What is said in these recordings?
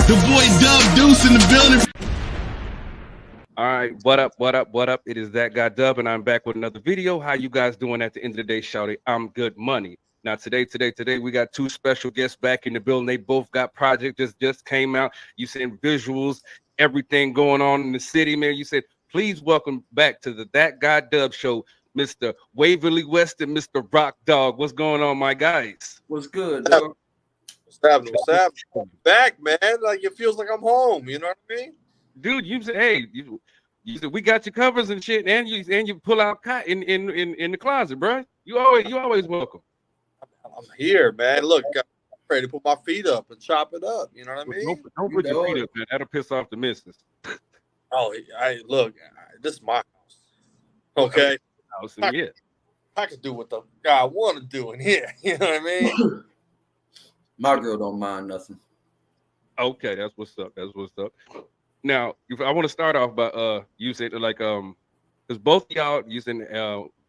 The boy Dub Deuce in the building. All right, what up, what up, what up? It is that guy Dub, and I'm back with another video. How you guys doing at the end of the day, shouty? I'm good money. Now today, we got two special guests back in the building. They both got project just came out. You seen visuals, everything going on in the city, man. You said, please welcome back to the That Guy Dub show, Mr. Waverly West and Mr. Rock Dog. What's going on, my guys? What's good, dog? What's happening? What's happening? Back, man. Like it feels like I'm home. You know what I mean? Dude, you said, hey, you said we got your covers and shit, and you pull out cotton in the closet, bro. You always welcome. I'm here, man. Look, I'm ready to put my feet up and chop it up. You know what I mean? Don't put your feet up, man. That'll piss off the missus. Oh, this is my house. Okay. Yeah. I can do what the guy I want to do in here. You know what I mean? My girl don't mind nothing. Okay, that's what's up. That's what's up. Now, if I want to start off by you said like because both of y'all using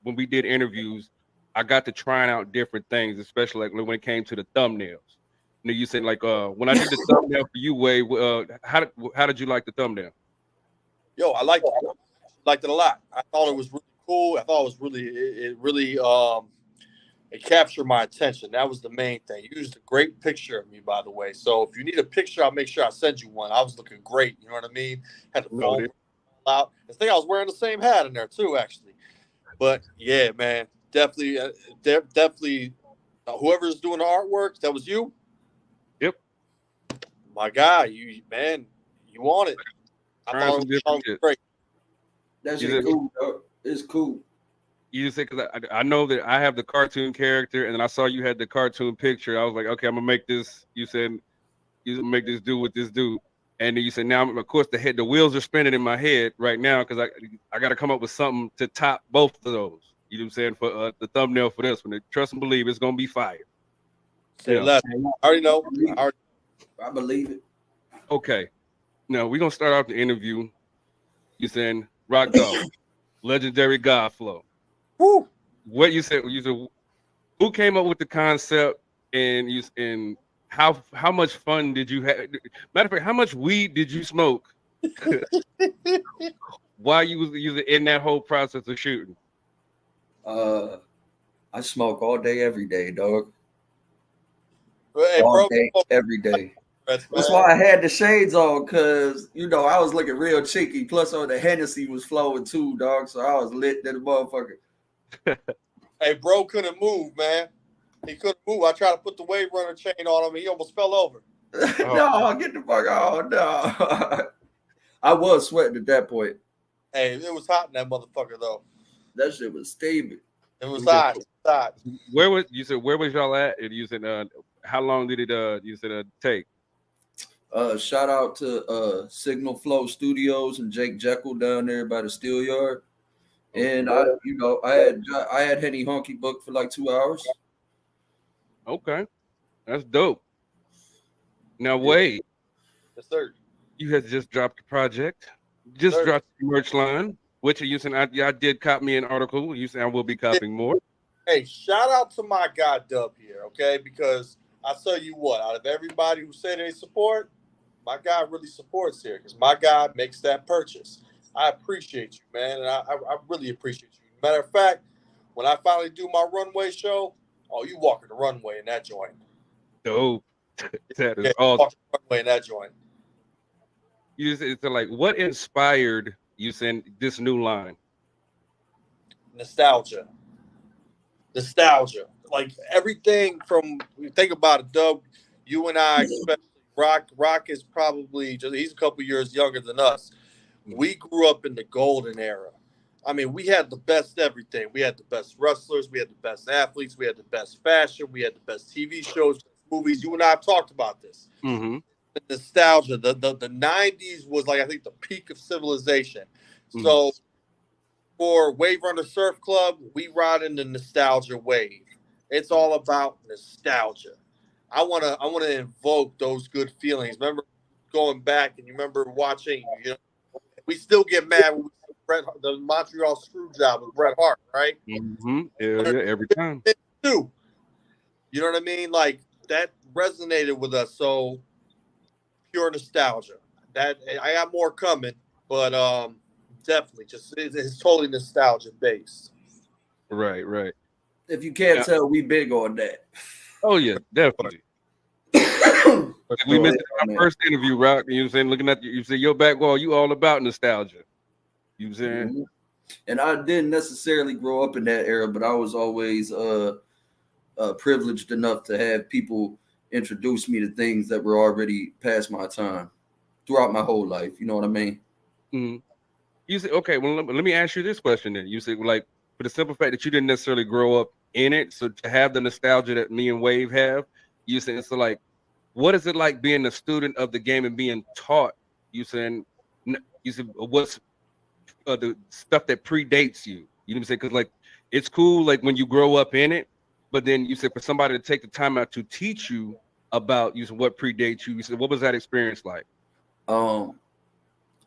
when we did interviews, I got to trying out different things, especially like when it came to the thumbnails. You know, you said like when I did the thumbnail for you, Wade, how did you like the thumbnail? Yo, I liked it a lot. I thought it was really cool. I thought it really it captured my attention. That was the main thing. You used a great picture of me, by the way. So if you need a picture, I'll make sure I send you one. I was looking great. You know what I mean? Had the phone out. I think I was wearing the same hat in there too, actually. But yeah, man, definitely. Whoever's doing the artwork, that was you. Yep. My guy, you want it. I thought it was great. That's cool, dog. It's cool. You said because I know that I have the cartoon character, and then I saw you had the cartoon picture. I was like, okay, I'm gonna make this. You said you make this do with this dude, and then you said now, of course, the wheels are spinning in my head right now because I got to come up with something to top both of those. You know what I'm saying for the thumbnail for this one. Trust and believe it's gonna be fire. Say less. I already know. I believe it. Okay, now we're gonna start off the interview. You saying Rock Dog, legendary God Flow. Woo. What you said, who came up with the concept, and how much fun did you have? Matter of fact, how much weed did you smoke while you was in that whole process of shooting? I smoke all day, every day, dog. Hey, all day, every day. That's why I had the shades on, because I was looking real cheeky. Plus, the Hennessy was flowing too, dog. So I was lit to the motherfucker. Hey, bro couldn't move, man. He couldn't move. I tried to put the Wave Runner chain on him. He almost fell over. No, get the fuck out. No. I was sweating at that point. Hey, it was hot in that motherfucker, though. That shit was steaming. It was hot. Where was y'all at? And you said how long did it take? Shout out to Signal Flow Studios and Jake Jekyll down there by the Steel Yard. And I had Henny Honky booked for like 2 hours. Okay, that's dope. Now Wade, yes sir. You had just dropped the project, dropped the merch line, which you said I did cop me an article. You said I will be copying more. Hey, shout out to my guy Dub here, okay? Because I tell you what, out of everybody who say they support, my guy really supports here because my guy makes that purchase. I appreciate you, man, and I really appreciate you. Matter of fact, when I finally do my runway show, you walking the runway in that joint. Dope. That is awesome. Walking the runway in that joint. It's like, what inspired you send this new line? Nostalgia. Like everything from, think about it, Doug, you and I, especially Rock is probably he's a couple years younger than us. We grew up in the golden era. I mean, we had the best everything. We had the best wrestlers. We had the best athletes. We had the best fashion. We had the best TV shows, movies. You and I have talked about this. Mm-hmm. The nostalgia. The 90s was like, I think, the peak of civilization. Mm-hmm. So for Wave Runner Surf Club, we ride in the nostalgia wave. It's all about nostalgia. I wanna invoke those good feelings. Remember going back and you remember watching, we still get mad when we see the Montreal Screwjob with Bret Hart, right? Mm-hmm. Yeah, every time. Too. You know what I mean? Like that resonated with us. So pure nostalgia. That I got more coming, but definitely just it's totally nostalgia based. Right, right. If you can't Yeah. tell, we big on that. Oh yeah, definitely. For We sure, mentioned on our that. first interview, Rock. You know what I'm saying? Looking at you say your back wall, you all about nostalgia. You know what I'm saying? Mhm. And I didn't necessarily grow up in that era, but I was always privileged enough to have people introduce me to things that were already past my time throughout my whole life. You know what I mean? Mhm. You say, okay, well, let me ask you this question then. You say, like, for the simple fact that you didn't necessarily grow up in it, so to have the nostalgia that me and Wave have, you saying, so like, what is it like being a student of the game and being taught? You saying, you said, what's the stuff that predates you? You know what I'm saying? Because like, it's cool, like when you grow up in it, but then you said for somebody to take the time out to teach you about you said what predates you. You said, what was that experience like? Um,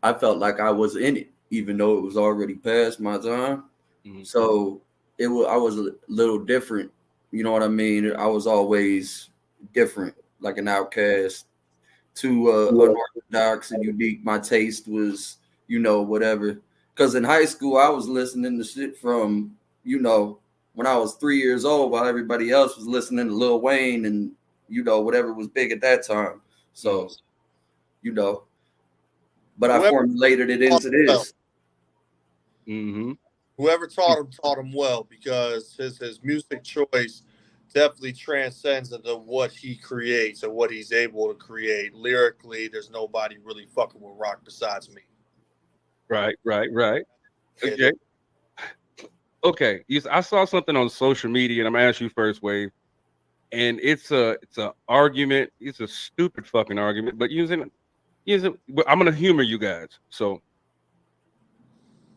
I felt like I was in it, even though it was already past my time. Mhm. So I was a little different. You know what I mean? I was always different, like an outcast, too unorthodox and unique. My taste was, whatever. Because in high school, I was listening to shit from, when I was 3 years old, while everybody else was listening to Lil Wayne and, whatever was big at that time. So, you know, but I Whoever formulated it taught into him well, this. Mm-hmm. whoever taught him well, because his music choice definitely transcends into what he creates and what he's able to create lyrically. There's nobody really fucking with Rock besides me. Right, right, right. Yeah, Okay. Okay. Yes, I saw something on social media, and I'm gonna ask you first, Wave. And it's a argument. It's a stupid fucking argument, but but I'm gonna humor you guys. So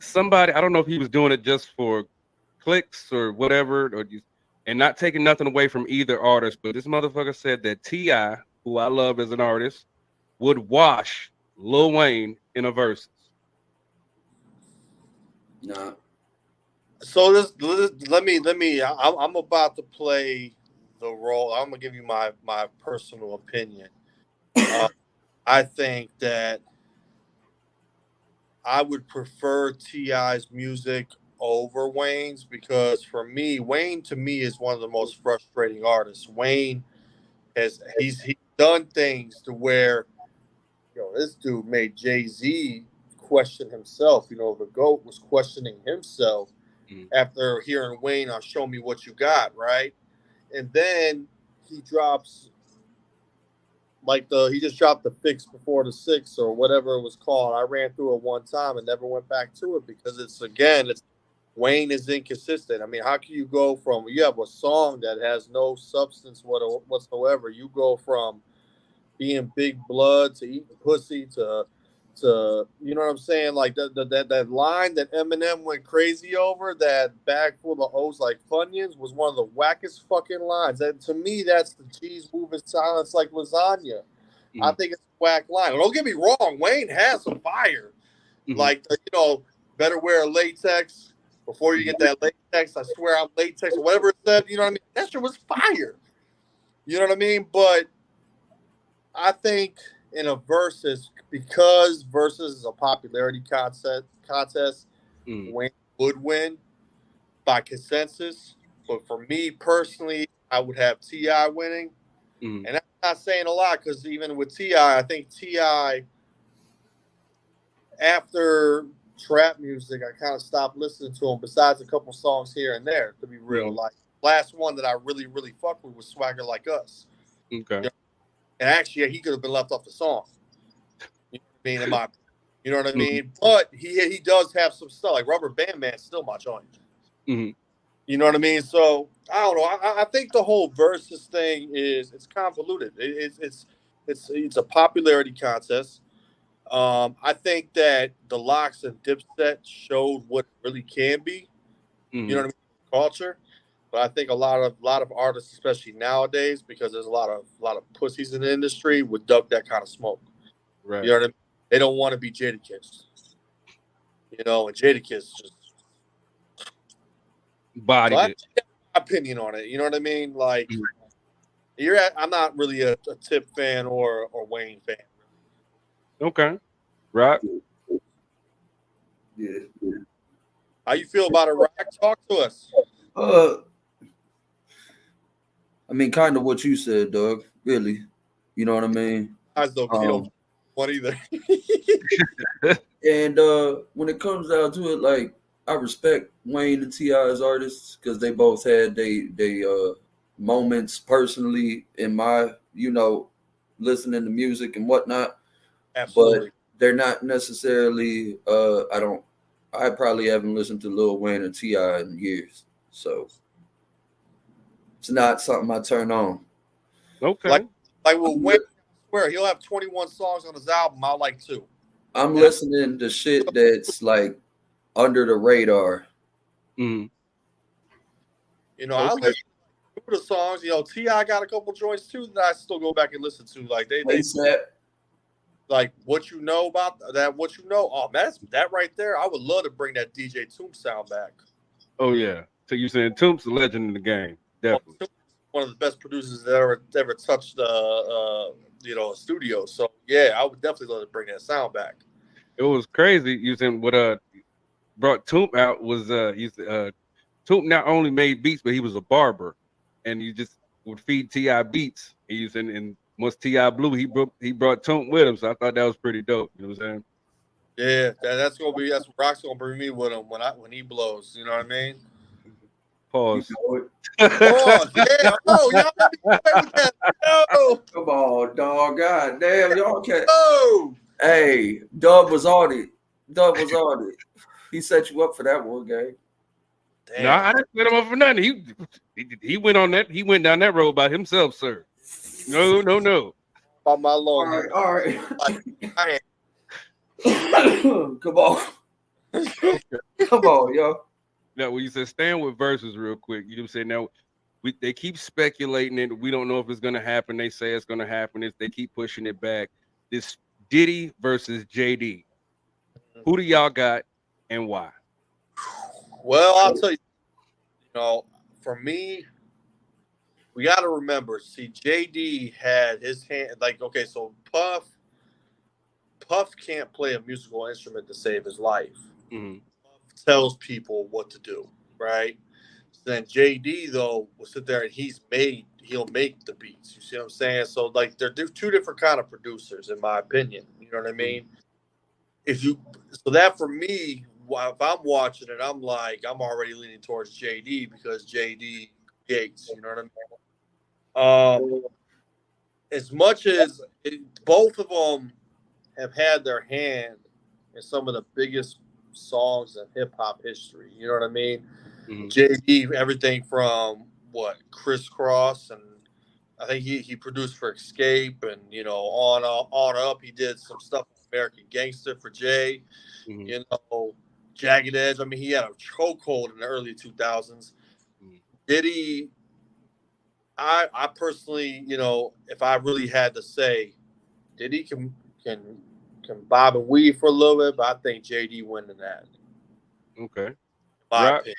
somebody, I don't know if he was doing it just for clicks or whatever, and not taking nothing away from either artist, but this motherfucker said that Ti, who I love as an artist, would wash Lil Wayne in a verses. Nah. So let me. I'm about to play the role. I'm gonna give you my personal opinion. I think that I would prefer Ti's music over Wayne's, because for me, Wayne to me is one of the most frustrating artists. Wayne he's done things to where, this dude made Jay-Z question himself. The GOAT was questioning himself Mm, after hearing Wayne on Show Me What You Got, right? And then he drops he just dropped the Fix Before the Six or whatever it was called. I ran through it one time and never went back to it, because it's Wayne is inconsistent. I mean, how can you go from, you have a song that has no substance whatsoever? You go from being big blood to eating pussy to you know what I'm saying? Like that line that Eminem went crazy over, that bag full of O's like Funyuns, was one of the wackest fucking lines. And to me, that's the cheese moving silence like lasagna. I mm, think it's a whack line. Don't get me wrong, Wayne has some fire. mm, Better wear a latex before you get that latex. I swear I'm latex or whatever it said. You know what I mean? That shit was fire. You know what I mean? But I think in a versus, because versus is a popularity contest, mm, Wayne would win by consensus. But for me personally, I would have Ti winning, mm. and that's not saying a lot, because even with Ti, I think Ti, after trap music, I kind of stopped listening to him. Besides a couple songs here and there, to be real, Mm. like last one that I really really fucked with was Swagger Like Us. Okay. And actually, he could have been left off the song. You know what I mean? You know what I Mhm, mean? But he does have some stuff, like Rubber Band Man's still my joint. mhm. You know what I mean? So I don't know. I think the whole versus thing it's convoluted. It's a popularity contest. I think that the Locks and Dipset showed what it really can be. You know what I Mhm. mean? Culture. But I think a lot of artists, especially nowadays, because there's a lot of pussies in the industry, would duck that kind of smoke. You Right. know what I mean? They don't want to be Jadakiss. And Jadakiss just. So Bodied that's it. my opinion on it. You know what I mean? Like Mhm. I'm not really a Tip fan or Wayne fan. Okay. Right. Yeah. How you feel about it, Rock? Talk to us. I mean, kind of what you said, Doug. Really, you know what I mean. Guys, though, 'cause you don't want either. And when it comes down to it, like I respect Wayne and Ti as artists because they both had they moments personally in my listening to music and whatnot. Absolutely. But they're not necessarily. I probably haven't listened to Lil Wayne and Ti in years, so it's not something I turn on. Okay. Like with Wayne, I swear he'll have 21 songs on his album. I like 2. I'm listening to shit that's like under the radar. Mm-hmm. You know, I listen to the songs. You know, T.I. got a couple joints too that I still go back and listen to. Like they like what you know about that. What you know? Oh, man, that's that right there. I would love to bring that DJ Toomp sound back. Oh yeah. So you saying Toomp's a legend in the game? Definitely. One of the best producers that ever touched a studio. So yeah, I would definitely love to bring that sound back. It was crazy using what brought Toomp out was Toomp not only made beats, but he was a barber, and you just would feed Ti beats. And once Ti blew, he brought Toomp with him. So I thought that was pretty dope. You know what I'm saying? Yeah, that's what Rock's gonna bring me with him when he blows. You know what I mean? Pause. Pause. Yeah. Oh, y'all let me play with that. No. Come on, dog. God damn, y'all can't. Oh. Hey, Dub was on it. He set you up for that one game. Damn. No, I didn't set him up for nothing. He went on that. He went down that road by himself, sir. No. About my long. All right. I Come on. Come on, yo. Now, when you said stand with verses real quick, you know what I'm saying? Now, they keep speculating it. We don't know if it's going to happen. They say it's going to happen. They keep pushing it back. This Diddy versus JD. Who do y'all got and why? Well, I'll tell you. You know, for me, we got to remember. See, JD had his hand. Like, okay, so Puff can't play a musical instrument to save his life. Mm-hmm. Puff tells people what to do, right? Then JD though will sit there and he'll make the beats. You see what I'm saying? So like they're two different kind of producers, in my opinion. You know what I mean? So that for me, if I'm watching it, I'm already leaning towards JD because JD Gates. You know what I mean? As much as both of them have had their hand in some of the biggest songs in hip hop history. You know what I mean? Mm-hmm. JD, everything from Crisscross, and I think he produced for Escape, and on up. He did some stuff with American Gangster for Jay. Mm-hmm. Jagged Edge. I mean, he had a chokehold in the early 2000s. Mm-hmm. Diddy, I personally, if I really had to say, Diddy can bob and weave for a little bit, but I think JD winning that. Okay. My opinion.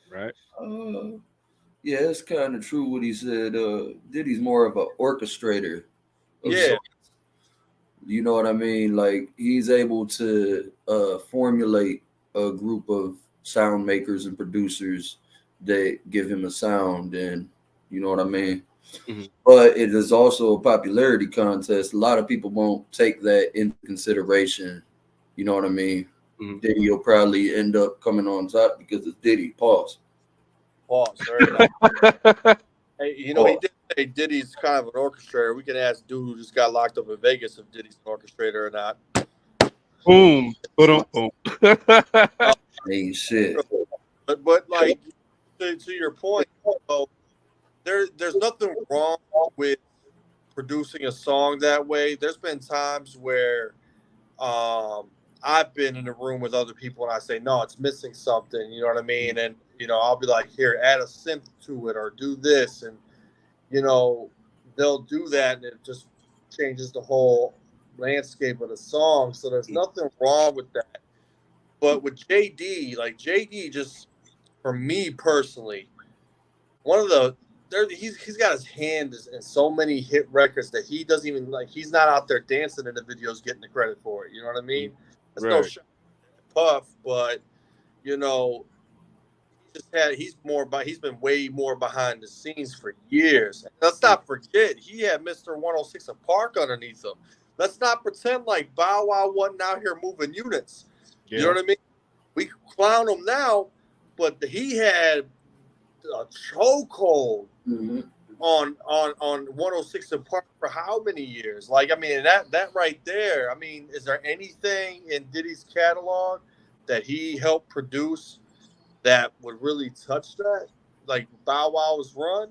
Right. Yeah, it's kind of true what he said. Diddy's more of an orchestrator. Songs. You know what I mean? Like he's able to formulate a group of sound makers and producers that give him a sound, and you know what I mean? Mm-hmm. But it is also a popularity contest. A lot of people won't take that into consideration. You know what I mean? Mm-hmm. Diddy will probably end up coming on top because it's Diddy. Pause. Very nice. Hey, he did say Diddy's kind of an orchestrator. We can ask dude who just got locked up in Vegas if Diddy's an orchestrator or not. Boom. Boom. Ain't shit. But like to your point, there's nothing wrong with producing a song that way. There's been times where I've been in a room with other people and I say, no, it's missing something. You know what I mean? And, I'll be like, here, add a synth to it or do this. And, they'll do that and it just changes the whole landscape of the song. So there's nothing wrong with that. But with JD, just for me personally, he's got his hand in so many hit records that he doesn't even like. He's not out there dancing in the videos, getting the credit for it. You know what I mean? There's no shot at Puff, but you know, he's been way more behind the scenes for years. And let's not forget he had Mr. 106 and Park underneath him. Let's not pretend like Bow Wow wasn't out here moving units. Yeah. You know what I mean? We clown him now, but he had a chokehold on 106 and Park for how many years? Like, I mean, that right there. I mean, is there anything in Diddy's catalog that he helped produce that would really touch that? Like Bow Wow's run?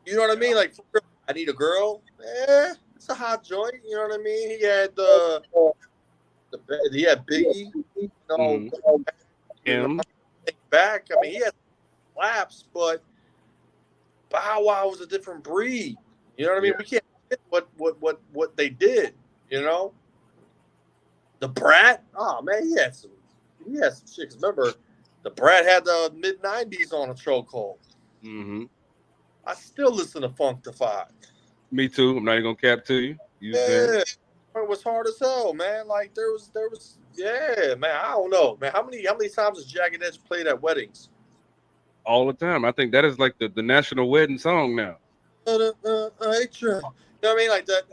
You know what I mean? Like, I Need a Girl. It's a hot joint. You know what I mean? He had he had Biggie. You know, him back. I mean, he had slaps, but Bow Wow was a different breed. You know what I mean? We can't forget what they did. You know, the Brat. Oh man, he had some shit. Remember, the Brat had the mid '90s on a chokehold. I still listen to Funk Defy. Me too. I'm not even gonna cap to you. It was hard as hell, man. Like there was, yeah, man. I don't know, man. How many times has Jagged Edge played at weddings? All the time. I think that is like the national wedding song now. You know what I mean? Like that.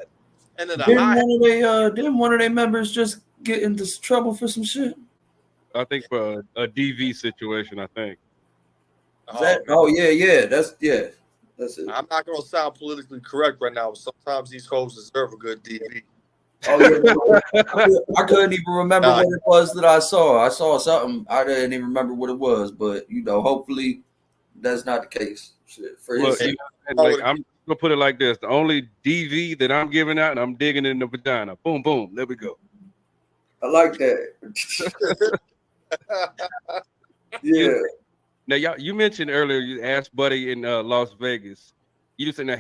And then didn't one of their members just get into trouble for some shit? I think for a DV situation. I think. That's it. I'm not going to sound politically correct right now, but sometimes these hoes deserve a good DV. Oh yeah, I couldn't even remember what it was that I saw. I saw something. I didn't even remember what it was, but you know, hopefully that's not the case. Shit, for look, like, I'm gonna put it like this: the only DV that I'm giving out, and I'm digging in the vagina. Boom, boom. There we go. I like that. Yeah. Now, you mentioned earlier you asked Buddy in Las Vegas. You just said now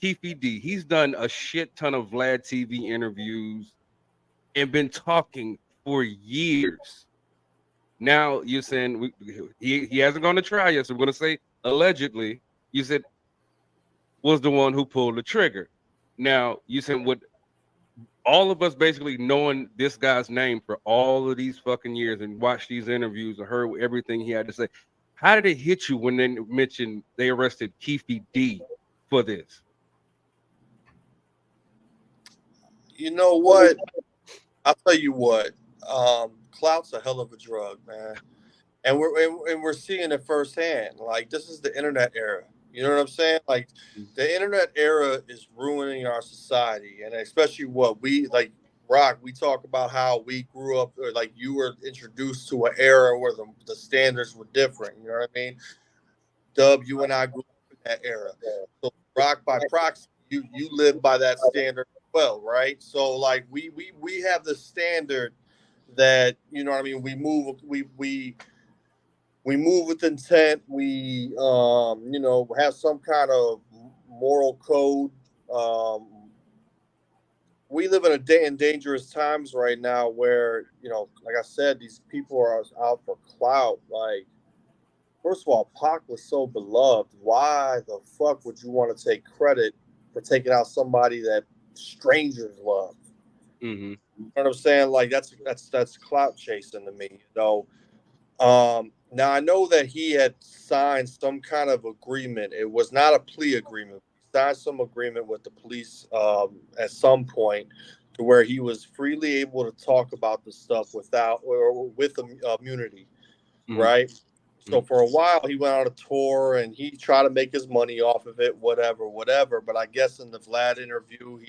Keefy D. He's done a shit ton of Vlad TV interviews and been talking for years. Now you're saying he hasn't gone to trial yet, so we're going to say allegedly. You said was the one who pulled the trigger. Now you said with all of us basically knowing this guy's name for all of these fucking years and watched these interviews and heard everything he had to say. How did it hit you when they mentioned they arrested Keefy D for this? You know what? I'll tell you what. Clout's a hell of a drug, man, and we're seeing it firsthand. Like this is the internet era. You know what I'm saying? Like the internet era is ruining our society, and especially what we like. Rock, we talk about how we grew up, or like you were introduced to an era where the standards were different. You know what I mean? Dub, you and I grew up in that era. So Rock, by proxy, you live by that standard as well, right? So like we have the standard that, you know what I mean, we move with intent. We you know, have some kind of moral code. We live in dangerous times right now where, you know, like I said, these people are out for clout. Like, first of all, Pac was so beloved. Why the fuck would you want to take credit for taking out somebody that strangers love? You know what I'm saying? Like, that's clout chasing to me, you know. Now, I know that he had signed some kind of agreement. It was not a plea agreement. Signed some agreement with the police at some point to where he was freely able to talk about the stuff without or with immunity, right? So for a while he went on a tour and he tried to make his money off of it, whatever. But I guess in the Vlad interview,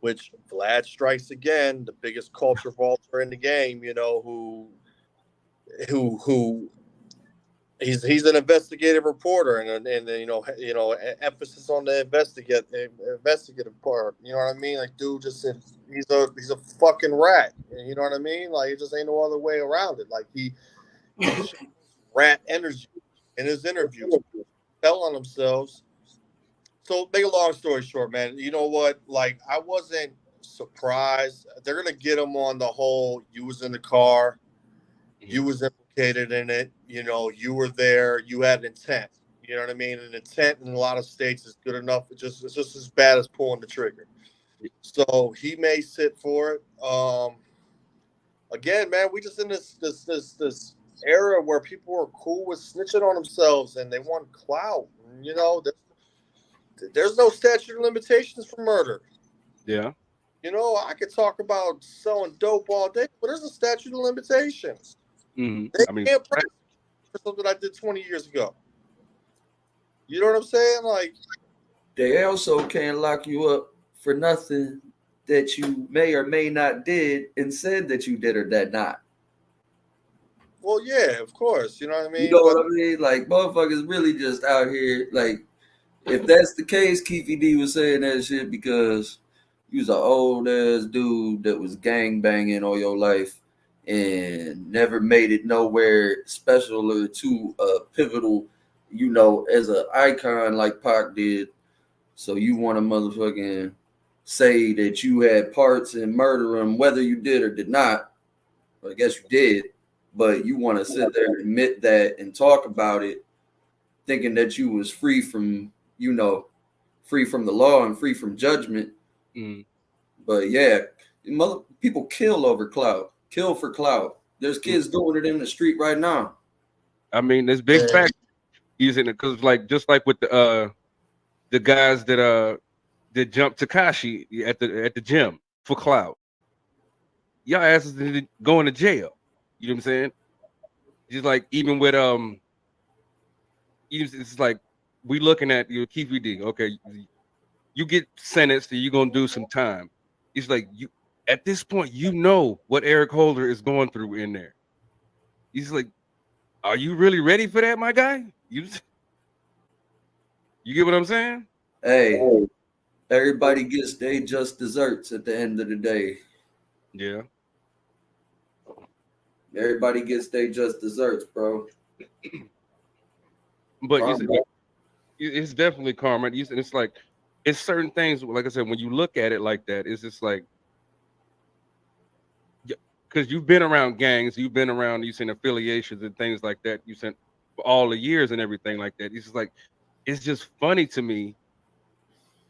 which Vlad strikes again, the biggest culture vulture in the game, you know, who he's an investigative reporter and you know emphasis on the investigative part. You know what I mean? Like, dude, just said he's a fucking rat. You know what I mean? Like, it just ain't no other way around it. Like he rat energy in his interviews, tell on themselves. So, make a long story short, man. You know what? Like, I wasn't surprised. They're gonna get him on the whole. You was in the car. You was implicated in it. You know, you were there. You had intent. You know what I mean? And intent in a lot of states is good enough. It's just as bad as pulling the trigger. So he may sit for it. Again, man, we just in this era where people are cool with snitching on themselves and they want clout. You know, there's no statute of limitations for murder. Yeah. You know, I could talk about selling dope all day, but there's a statute of limitations. Mm-hmm. They can't press for something I did 20 years ago. You know what I'm saying? Like, they also can't lock you up for nothing that you may or may not did and said that you did or did not. well, yeah, of course. You know what I mean? You know what I mean? Like, motherfuckers really just out here. Like, if that's the case, Keefy D was saying that shit because you was an old ass dude that was gang banging all your life and never made it nowhere special or too pivotal, you know, as an icon like Pac did. So you want to motherfucking say that you had parts in murdering, whether you did or did not. Well, I guess you did, but you want to sit there and admit that and talk about it, thinking that you was free from, you know, free from the law and free from judgment. Mm. But yeah, people kill over clout, kill for clout. There's kids doing it in the street right now. I mean, there's big facts using it because, like, just like with the guys that jumped Takashi at the gym for clout, y'all asses going to jail. You know what I'm saying? Just like even with it's like we looking at your Keefy D. Okay, you get sentenced and you're gonna do some time. It's like you at this point, you know what Eric Holder is going through in there. He's like, are you really ready for that, my guy? You get what I'm saying? Hey, everybody gets their just desserts at the end of the day. Yeah. Everybody gets their just desserts, bro. But it's definitely karma. It's like it's certain things. Like I said, when you look at it like that, it's just like because you've been around gangs, you've been around, you've seen affiliations and things like that. You sent for all the years and everything like that. It's just like it's just funny to me.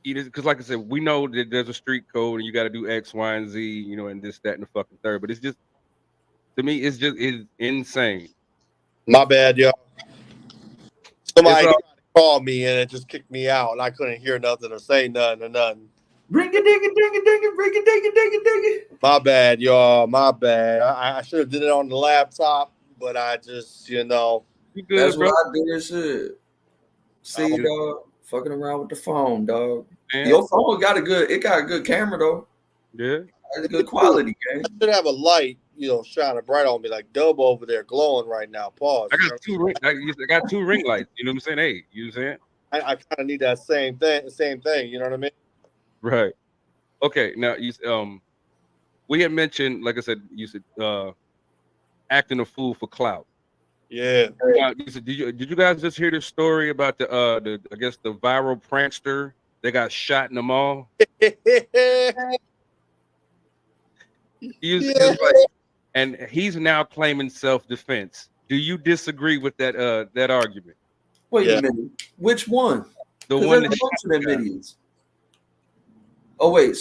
Because, like I said, we know that there's a street code and you got to do X, Y, and Z, you know, and this, that, and the fucking third. But it's just to me, it's insane. My bad, yo. Somebody tried to call me and it just kicked me out, and I couldn't hear nothing or say nothing or nothing. Ring a ding a ding a ding a ring a ding a ding a ding. My bad, y'all. My bad. I should have did it on the laptop, but I just, you know. You good, that's bro? what I did. Shit. See, dog, fucking around with the phone, dog. Man. Your phone got a good camera though. Yeah, it's good quality, gang. I should have a light, you know, shining bright on me like Dub over there glowing right now. Pause. I got two ring lights. You know what I'm saying? Hey, you know what I'm saying? I kind of need that same thing. You know what I mean? Right. Okay. Now we had mentioned, like I said, you said acting a fool for clout. Yeah. You said, did you guys just hear the story about the I guess the viral prankster that got shot in the mall? And he's now claiming self-defense. Do you disagree with that argument? Wait a minute. Which one? The one that shot them idiots. Oh wait,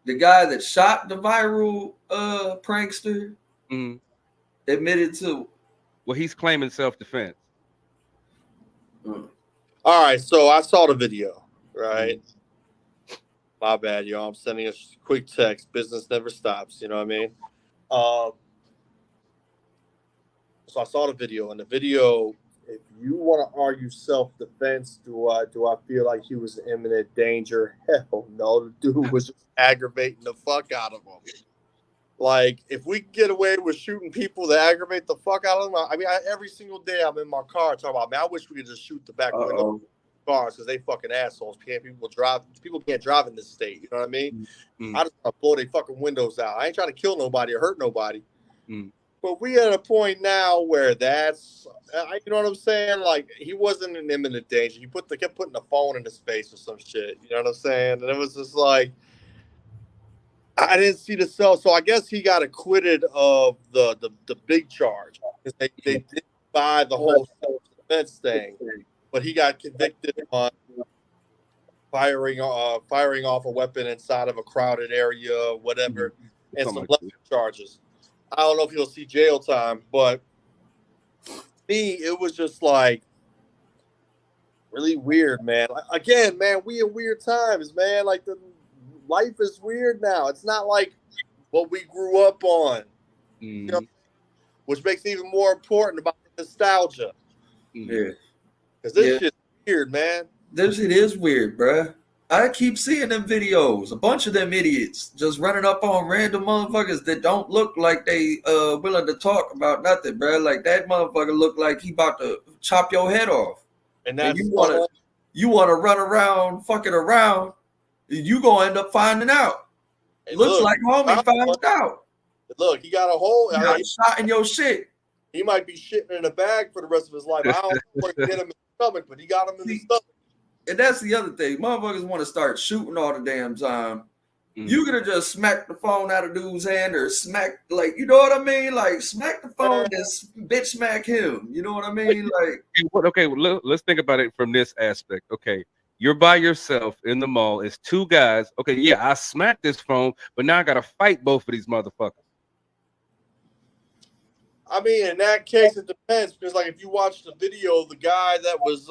the guy that shot the viral prankster admitted to. Well, he's claiming self-defense. All right, so I saw the video, right? My bad, y'all. I'm sending a quick text. Business never stops. You know what I mean? So I saw the video, and the video, if you want to argue self-defense, do I feel like he was in imminent danger? Hell no. The dude was just aggravating the fuck out of him. Like, if we get away with shooting people that aggravate the fuck out of them, I mean, every single day I'm in my car talking about, man, I wish we could just shoot the back window of cars because they fucking assholes. People can't drive in this state. You know what I mean? I just want to blow their fucking windows out. I ain't trying to kill nobody or hurt nobody. But we at a point now where that's, you know what I'm saying? Like, he wasn't in imminent danger. He kept putting the phone in his face or some shit. You know what I'm saying? And it was just like, I didn't see the cell, so I guess he got acquitted of the big charge because they did buy the whole self-defense thing. but he got convicted on firing off a weapon inside of a crowded area, whatever, and some Something like lesser charges. I don't know if he'll see jail time, but me, it was just like really weird, man. Again, man, we in weird times, man. Like the life is weird now. It's not like what we grew up on, you know, which makes it even more important about the nostalgia. Yeah. Because this shit's weird, man. This shit is weird, bruh. I keep seeing them videos. A bunch of them idiots just running up on random motherfuckers that don't look like they willing to talk about nothing, bruh. Like that motherfucker look like he about to chop your head off. And that's you wanna run around fucking around, you gonna end up finding out. Looks like homie found out. Look, he got a hole. You got shot in your shit. He might be shitting in a bag for the rest of his life. I don't know where he hit him in the stomach, but he got him in the stomach. And that's the other thing. Motherfuckers want to start shooting all the damn time. You could have just smacked the phone out of dude's hand or smacked, like, you know what I mean? Like, smack the phone and bitch smack him. You know what I mean? Like, okay, well, let's think about it from this aspect. Okay, you're by yourself in the mall. It's two guys. Okay, yeah, I smacked this phone, but now I got to fight both of these motherfuckers. I mean, in that case, it depends because, like, if you watch the video, the guy that was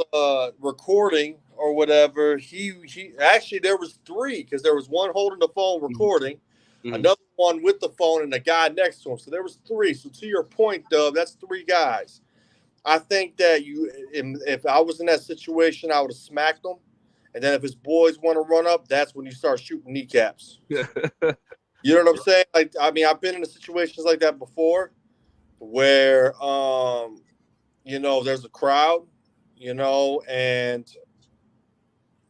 recording or whatever, he actually there was three because there was one holding the phone recording, another one with the phone, and a guy next to him. So there was three. So to your point, Dub, that's three guys. I think that if I was in that situation, I would have smacked them, and then if his boys want to run up, that's when you start shooting kneecaps. You know what I'm saying? Like, I mean, I've been in situations like that before. Where you know, there's a crowd, you know, and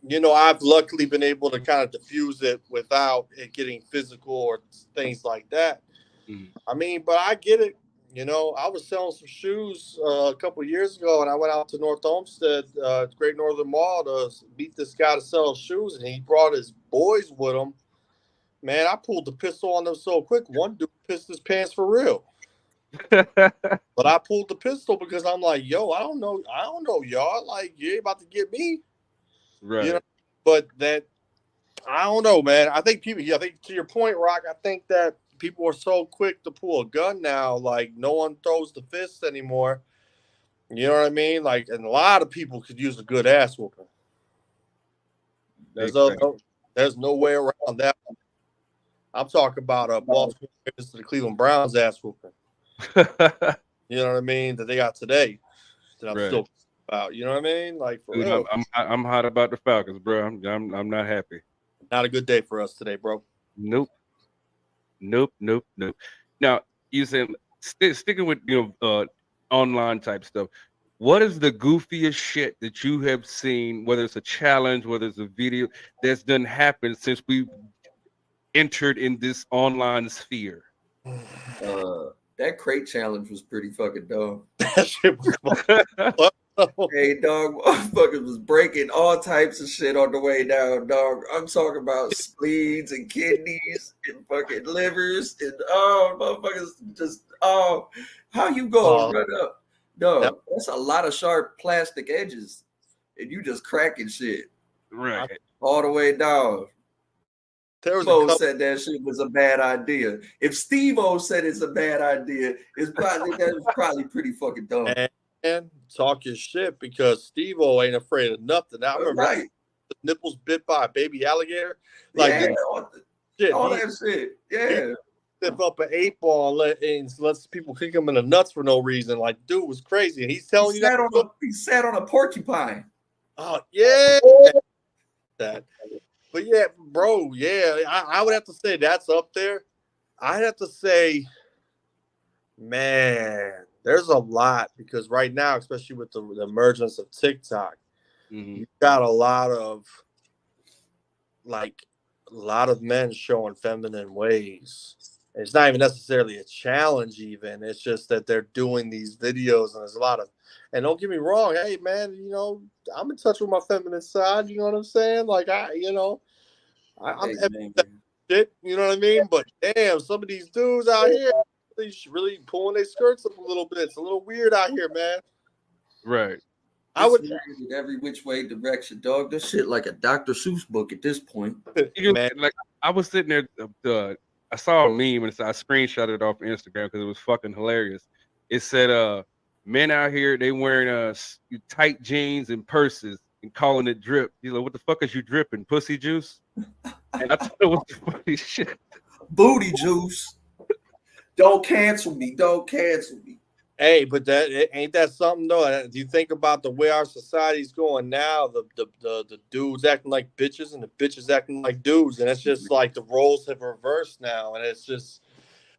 you know, I've luckily been able to kind of diffuse it without it getting physical or things like that. I mean, but I get it. You know, I was selling some shoes a couple of years ago, and I went out to North Olmsted, Great Northern Mall, to meet this guy to sell shoes, and he brought his boys with him. Man, I pulled the pistol on them so quick. One dude pissed his pants for real. But I pulled the pistol because I'm like, yo, I don't know y'all. Like, you ain't about to get me. Right. You know? But that, I don't know, man. I think to your point, Rock, I think that people are so quick to pull a gun now. Like, no one throws the fist anymore. You know what I mean? Like, and a lot of people could use a good ass whooping. There's no way around that. I'm talking about a Baltimore Ravens to the Cleveland Browns ass whooping. You know what I mean? That they got today. That I'm still about. You know what I mean? Like, for real. I'm hot about the Falcons, bro. I'm not happy. Not a good day for us today, bro. Nope. Now, you said sticking with online type stuff. What is the goofiest shit that you have seen, whether it's a challenge, whether it's a video, that's done happen since we entered in this online sphere? That crate challenge was pretty fucking dumb. That shit was fun. Hey, dog, motherfuckers was breaking all types of shit on the way down, dog. I'm talking about spleens and kidneys and fucking livers and motherfuckers just how you go run up? Dog, that's a lot of sharp plastic edges, and you just cracking shit right all the way down. Steve-O said that shit was a bad idea. If Steve-O said it's a bad idea, that was probably pretty fucking dumb. And talk your shit because Steve-O ain't afraid of nothing. I remember the nipples bit by a baby alligator. Like, all that shit. Yeah. Step up an 8-ball and lets people kick him in the nuts for no reason. Like, dude was crazy. And he's telling he sat on a porcupine. Oh, yeah. That. But yeah, bro, yeah, I would have to say that's up there. I'd have to say, man, there's a lot because right now, especially with the emergence of TikTok, you've got a lot of men showing feminine ways. It's not even necessarily a challenge even. It's just that they're doing these videos and there's a lot of, and don't get me wrong. Hey man, you know, I'm in touch with my feminine side. You know what I'm saying? Like I'm shit. You know what I mean? But damn, some of these dudes out here, they really pulling their skirts up a little bit. It's a little weird out here, man. Right. I would every which way direction, dog. This shit like a Dr. Seuss book at this point. Man. Like I was sitting there, I saw a meme and I screenshotted it off Instagram because it was fucking hilarious. It said, men out here, they wearing tight jeans and purses and calling it drip. He's like, what the fuck is you dripping? Pussy juice? And I thought it was funny shit. Booty juice. Don't cancel me. Don't cancel me. Hey, but ain't that something though? If you think about the way our society's going now, the dudes acting like bitches and the bitches acting like dudes, and it's just like the roles have reversed now, and it's just,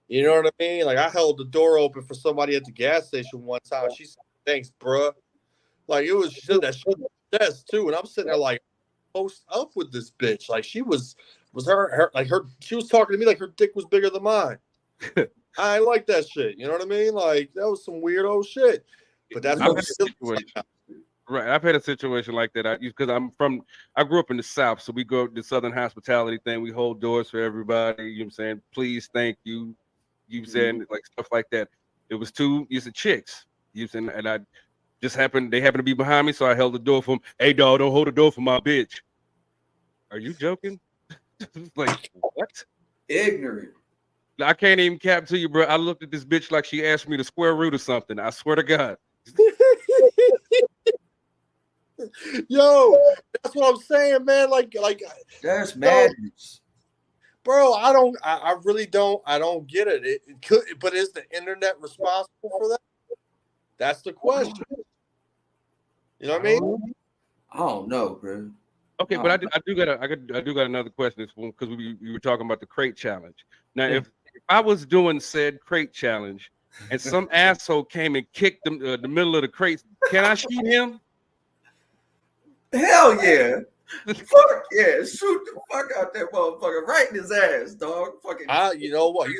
you know what I mean? Like I held the door open for somebody at the gas station one time. She said, "Thanks, bruh." Like it was shit that shit chest too, and I'm sitting there like, post up with this bitch. Like she was she was talking to me like her dick was bigger than mine. I like that shit. You know what I mean? Like that was some weirdo shit. But that's what right. I've had a situation like that. Because I grew up in the South, so we go to the Southern hospitality thing. We hold doors for everybody. You know what I'm saying? Please, thank you. You saying like stuff like that. It was two chicks. You saying, and I just they happened to be behind me, so I held the door for them. Hey, dog, don't hold the door for my bitch. Are you joking? Like what? Ignorant. I can't even cap to you, bro. I looked at this bitch like she asked me the square root or something. I swear to God. Yo, that's what I'm saying, man. Like that's madness, bro. I really don't. I don't get it. It could, but is the internet responsible for that? That's the question. You know what I mean? I don't know, bro. Okay, but I do got another question because we were talking about the crate challenge. Now, if I was doing said crate challenge and some asshole came and kicked the middle of the crate, can I shoot him? Hell yeah. Fuck yeah. Shoot the fuck out that motherfucker right in his ass, dog. Fucking you know what?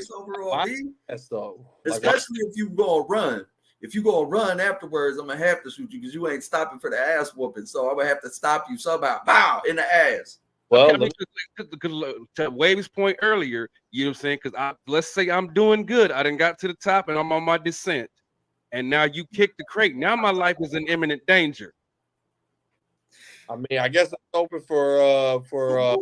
Especially if you gonna run. If you gonna run afterwards, I'm gonna have to shoot you because you ain't stopping for the ass whooping. So I'm gonna have to stop you somehow. Pow in the ass. Well, to Wave's point earlier, you know what I'm saying? Because let's say I'm doing good. I done got to the top and I'm on my descent. And now you kick the crate. Now my life is in imminent danger. I mean, I guess I'm open for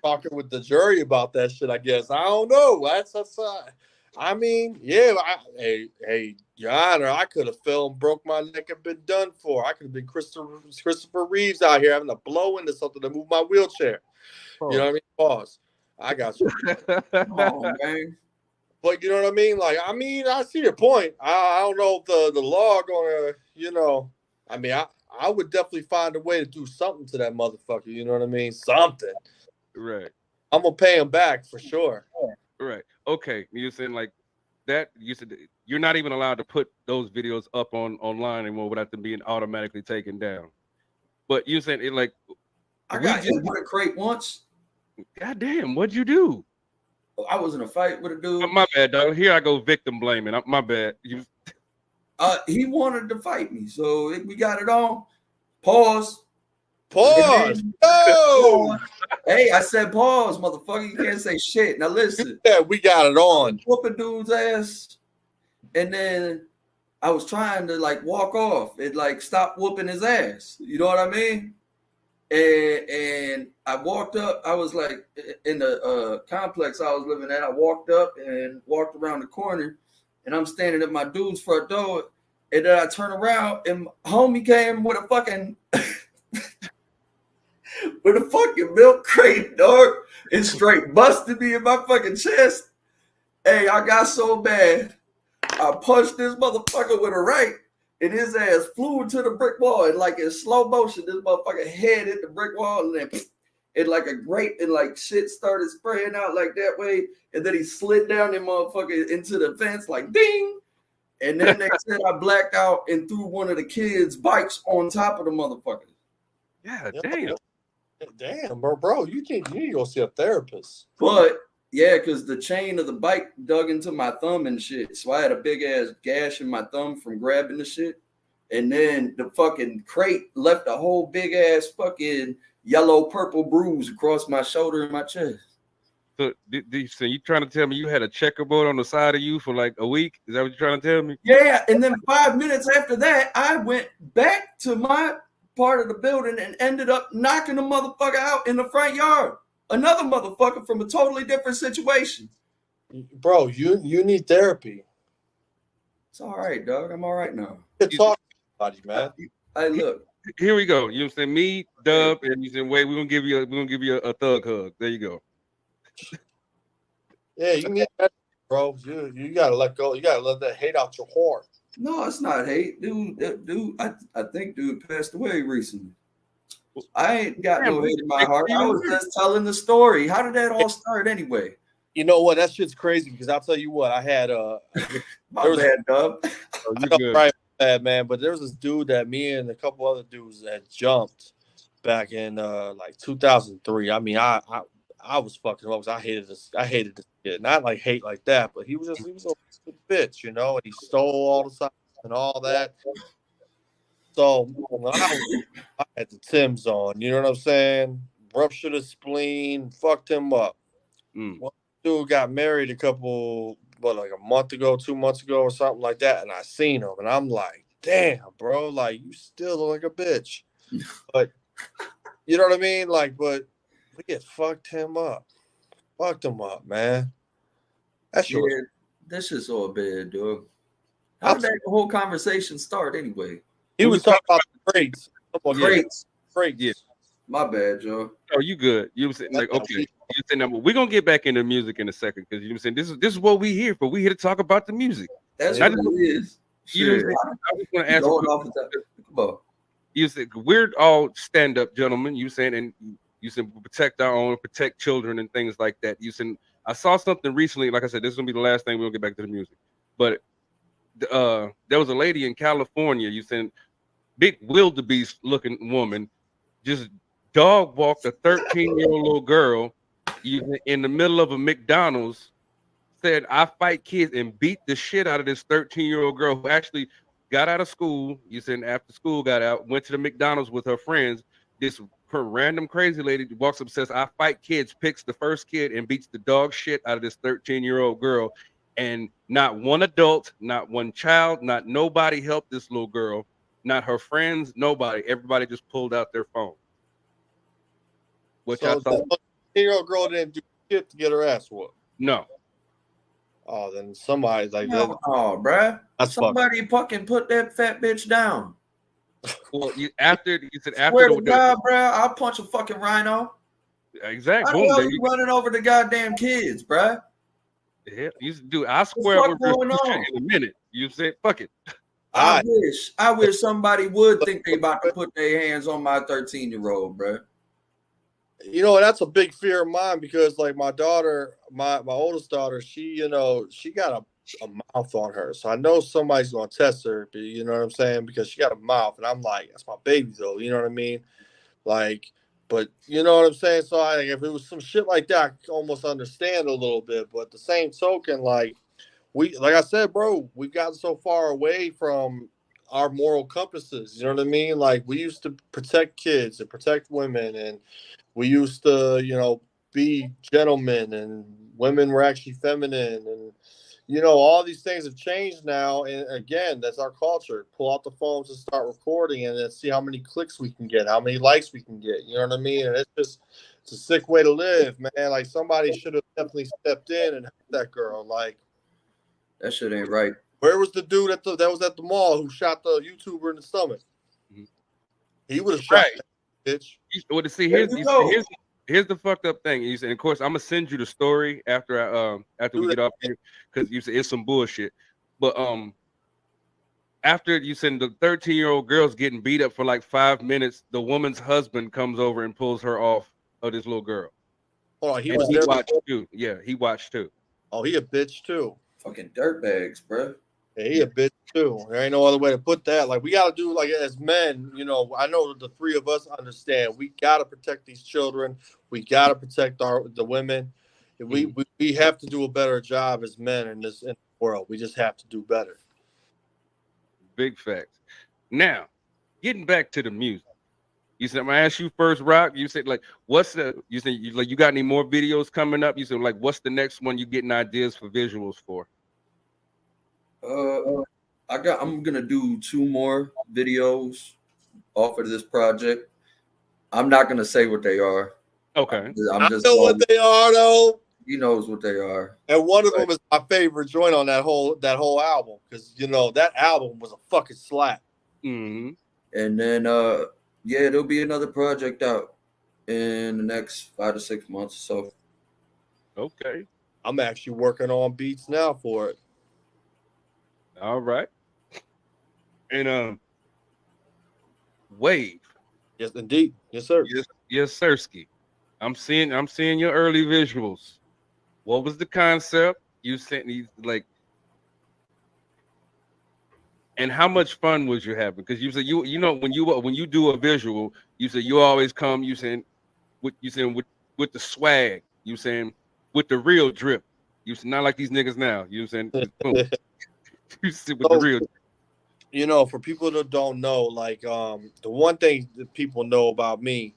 talking with the jury about that shit. I guess I don't know. That's I mean, yeah. Hey, Your Honor, I could have fell and broke my neck and been done for. I could have been Christopher Reeves out here having to blow into something to move my wheelchair. Oh. You know what I mean? Pause. I got you. Oh, man. But you know what I mean? Like, I mean, I see your point. I don't know if the law gonna, you know. I mean, I would definitely find a way to do something to that motherfucker. You know what I mean? Something. Right. I'm gonna pay him back for sure. Right. Okay. You're saying like that. You said you're not even allowed to put those videos up online anymore without them being automatically taken down. But you saying it like I got hit with a crate once. God damn, what'd you do? I was in a fight with a dude. Oh, my bad, dog. Here I go victim blaming. My bad. He wanted to fight me, so we got it on. Pause. Oh, hey, I said pause, motherfucker. You can't say shit. Now listen. Yeah, we got it on. Whooping dude's ass, and then I was trying to like walk off and like stop whooping his ass. You know what I mean? And I walked up. I was like in the complex I was living at. I walked up and walked around the corner, and I'm standing at my dude's front door. And then I turn around, and homie came with a fucking with a fucking milk crate, dog. It straight busted me in my fucking chest. Hey, I got so bad, I punched this motherfucker with a right, and his ass flew into the brick wall. And like in slow motion, this motherfucker head hit the brick wall, and then it like a grape, and like shit started spraying out like that way. And then he slid down that motherfucker into the fence, like ding. And then they said I blacked out and threw one of the kids' bikes on top of the motherfucker. Yeah, damn. Damn, bro, you need to go see a therapist. But yeah, because the chain of the bike dug into my thumb and shit. So I had a big ass gash in my thumb from grabbing the shit. And then the fucking crate left a whole big ass fucking yellow purple bruise across my shoulder and my chest. So, so you trying to tell me you had a checkerboard on the side of you for like a week? Is that what you're trying to tell me? Yeah, and then 5 minutes after that, I went back to my part of the building and ended up knocking the motherfucker out in the front yard. Another motherfucker from a totally different situation. Bro, you need therapy. It's all right, dog. I'm all right now. You can talk to somebody, man. Hey, look. Here we go. You know what I'm saying? Me, Dub, and you said, wait, we're gonna give you a thug hug. There you go. Yeah, you need that, bro. You gotta let go. You gotta let that hate out your heart. No, it's not hate, dude. I think dude passed away recently. I ain't got no hate in my heart. I was just telling the story. How did that all start anyway? You know what? That shit's crazy because I'll tell you what. I had my bad, Dub. I felt right bad, man. But there was this dude that me and a couple other dudes had jumped back in like 2003. I mean, I was fucking up because I hated this kid. Not like hate like that, but he was a bitch, you know, and he stole all the time and all that. So when I had the Tim's on, you know what I'm saying? Ruptured his spleen, fucked him up. One dude got married like a month ago, 2 months ago, or something like that, and I seen him, and I'm like, damn, bro, like you still look like a bitch. But you know what I mean? Like, but we get fucked him up. Fucked him up, man. That's this is all bad, dog. How did that whole conversation start anyway? He was talking about the crates. Crates. Yeah. My bad, Joe. Oh, you good. You know what I'm saying? Like, okay. You saying, we're gonna get back into music in a second because you know what I'm saying this is what we here for. We here to talk about the music. That's what it is. You know what I was gonna ask you. You said we're all stand-up gentlemen, you saying, and you said protect our own, protect children and things like that. You said I saw something recently, like I said, this is gonna be the last thing we'll get back to the music. But there was a lady in California, you said big wildebeest looking woman just dog walked a 13-year-old little girl in the middle of a McDonald's, said I fight kids, and beat the shit out of this 13-year-old girl who actually got out of school. You said after school got out, went to the McDonald's with her friends. This random crazy lady walks up and says I fight kids, picks the first kid and beats the dog shit out of this 13-year-old girl. And not one adult, not one child, not nobody helped this little girl. Not her friends, nobody. Everybody just pulled out their phone. Which I thought, the 13-year-old girl didn't do shit to get her ass whooped. No. Oh, then somebody's like that. Oh, bruh. Somebody fucking put that fat bitch down. Well, you said after Swear to God, bruh, I'll punch a fucking rhino. Exactly. How you running over the goddamn kids, bruh? Yeah, I swear over in a minute. You said fuck it. I wish somebody would think they about to put their hands on my 13-year-old, bruh. You know, that's a big fear of mine because, like, my daughter, my oldest daughter, she got a mouth on her. So I know somebody's going to test her, you know what I'm saying? Because she got a mouth. And I'm like, that's my baby, though. You know what I mean? Like, but you know what I'm saying? So if it was some shit like that, I could almost understand a little bit. But the same token, like I said, bro, we've gotten so far away from our moral compasses. You know what I mean? Like, we used to protect kids and protect women, and we used to, you know, be gentlemen, and women were actually feminine, and you know, all these things have changed now. And again, that's our culture. Pull out the phones and start recording, and then see how many clicks we can get, how many likes we can get. You know what I mean? And it's a sick way to live, man. Like, somebody should have definitely stepped in and helped that girl. Like, that shit ain't right. Where was the dude that was at the mall who shot the YouTuber in the stomach? Mm-hmm. He would have shot that bitch. Well, to see, here's the fucked up thing. And of course, I'm gonna send you the story after we get off here, because you said it's some bullshit. But after you said the 13-year-old girl's getting beat up for like 5 minutes, the woman's husband comes over and pulls her off of this little girl. Oh, he watched too. Yeah, he watched too. Oh, he a bitch too. Fucking dirtbags, bro. Yeah, he a bitch too. There ain't no other way to put that. Like, we got to do, like, as men, you know, I know the three of us understand. We got to protect these children. We got to protect the women. We have to do a better job as men in the world. We just have to do better. Big facts. Now, getting back to the music. You said, I'm gonna ask you first, Rock. You said, like, what's the? You said, like, you got any more videos coming up? You said, like, what's the next one you getting ideas for visuals for? I'm gonna do 2 more videos off of this project. I'm not gonna say what they are. Okay. I'm just I know what they are though. He knows what they are. And one of them is my favorite joint on that whole album, because that album was a fucking slap. Mm-hmm. And then yeah, there'll be another project out in the next 5 to 6 months or so. Okay. I'm actually working on beats now for it. All right. And Wave. Yes, indeed. Yes, sir. Yes, Sirski. I'm seeing your early visuals. What was the concept? You sent me, like, and how much fun was you having? Because you said you know when you do a visual, you said you always come. You saying with the swag. You saying with the real drip. You said not like these niggas now. You saying boom. You said with the real. For people that don't know, like the one thing that people know about me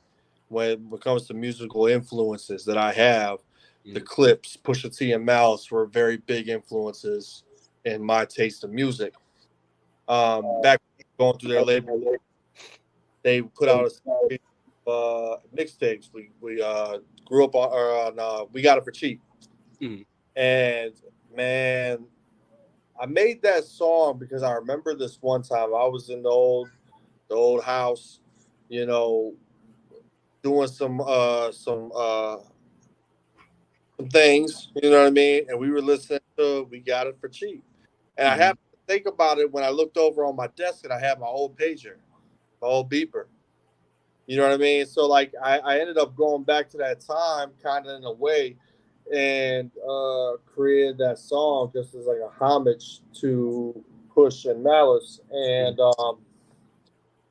when it comes to musical influences that I have, the Clips, Pusha T, and Mouse were very big influences in my taste of music. Back going through their label, they put out a mixtapes. We grew up on We Got It For Cheap. And man, I made that song because I remember this one time I was in the old house, doing some things, you know what I mean? And we were listening to We Got It For Cheap. And I happened to think about it when I looked over on my desk and I had my old pager, my old beeper. You know what I mean? So like I ended up going back to that time kind of in a way and created that song just as like a homage to Push and Malice. And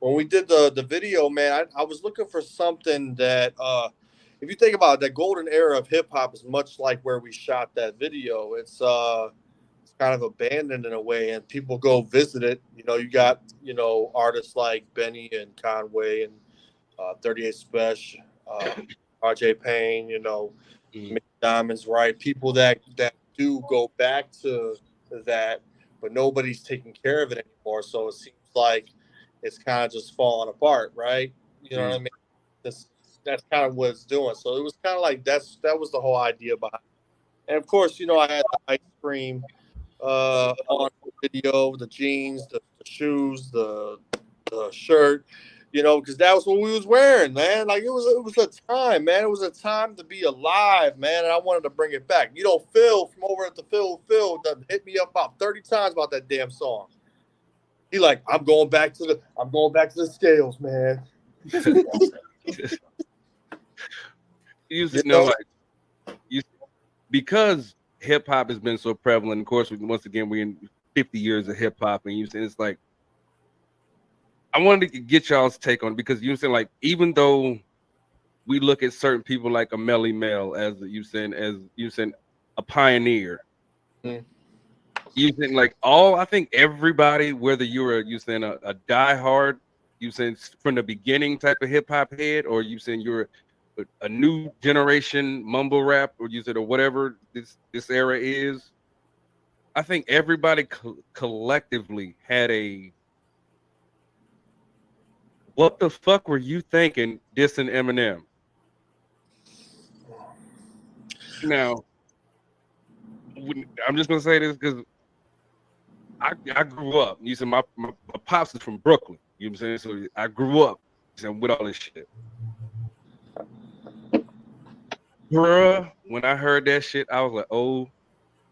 when we did the video, man, I was looking for something that if you think about it, that golden era of hip hop is much like where we shot that video. It's kind of abandoned in a way, and people go visit it. You got artists like Benny and Conway and 38 Special, RJ Payne, Mick Diamonds, right? People that do go back to that, but nobody's taking care of it anymore. So it seems like it's kind of just falling apart, right? You know what I mean? That's kind of what it's doing. So it was kind of like that was the whole idea behind it. And of course, I had the ice cream on the video, the jeans, the shoes, the shirt, because that was what we was wearing, man. Like it was a time, man. It was a time to be alive, man. And I wanted to bring it back. Phil from over at the Phil that hit me up about 30 times about that damn song. He like, I'm going back to the scales, man. Because hip hop has been so prevalent. Of course, once again, we're in 50 years of hip hop, and it's like I wanted to get y'all's take on it because like even though we look at certain people like a Melly Mel as a pioneer. Like I think everybody, whether you're a diehard, from the beginning type of hip hop head, or you're a new generation mumble rap, or or whatever this era is, I think everybody collectively had a what the fuck were you thinking dissing Eminem? Now, I'm just gonna say this because I grew up. My pops is from Brooklyn. You know what I'm saying? So I grew up with all this shit. Bruh, when I heard that shit, I was like, oh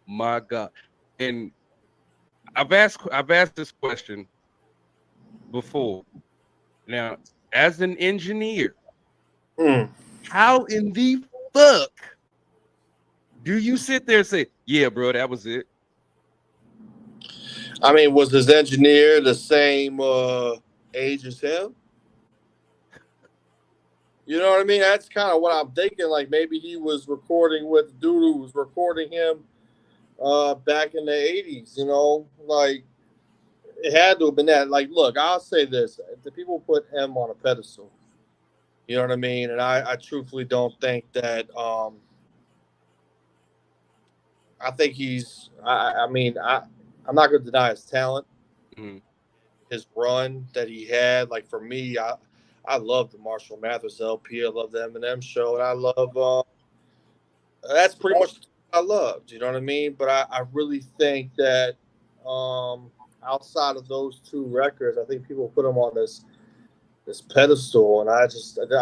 my God. And I've asked this question before. Now, as an engineer, how in the fuck do you sit there and say, yeah, bro, that was it? I mean, was his engineer the same age as him? You know what I mean? That's kind of what I'm thinking. Like maybe he was recording with the dude who was recording him back in the 80s, like it had to have been that. Like, look, I'll say this. The people put M on a pedestal. You know what I mean? And I truthfully don't think that. I think he's. I mean, I'm not going to deny his talent, Mm-hmm. his run that he had. Like for me, I love the Marshall Mathers LP. I love the Eminem show, and I love. That's pretty much what I loved. You know what I mean? But I really think that outside of those two records, I think people put him on this pedestal, and I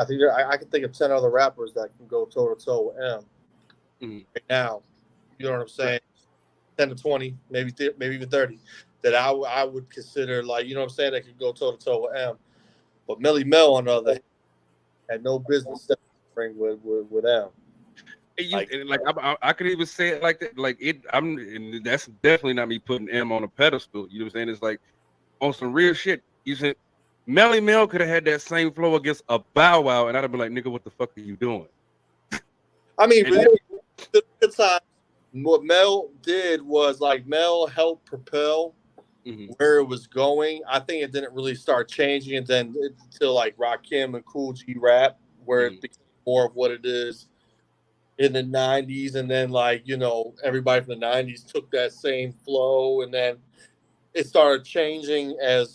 think I can think of 10 other rappers that can go toe to toe with M right now. You know what I'm saying? 10 to 20, maybe even 30 that I would consider, like, you know what I'm saying, that could go toe to toe with M. But Melly Mel, on the other hand, had no business stepping in the ring with M. I could even say it like that. Like and that's definitely not me putting M on a pedestal. You know what I'm saying? It's like on some real shit. You said Melly Mel could have had that same flow against a Bow Wow, and I'd have been like, nigga, what the fuck are you doing? I mean, really, the time, what Mel did was, like, Mel helped propel where it was going. I think it didn't really start changing until like Rakim and Cool G rap, where it became more of what it is in the 90s. And then, like, you know, everybody from the 90s took that same flow, and then it started changing as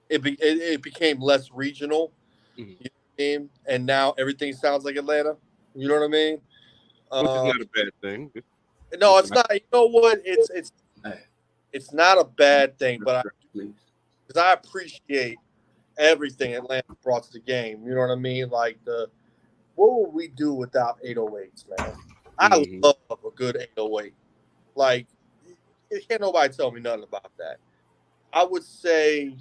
it became less regional. You know what I mean? And now everything sounds like Atlanta. You know what I mean? Which is not a bad thing. No, it's not. You know what? It's not a bad thing, but because I appreciate everything Atlanta brought to the game. You know what I mean? Like, what would we do without 808s, man? I love a good 808. Like, can't nobody tell me nothing about that. I would say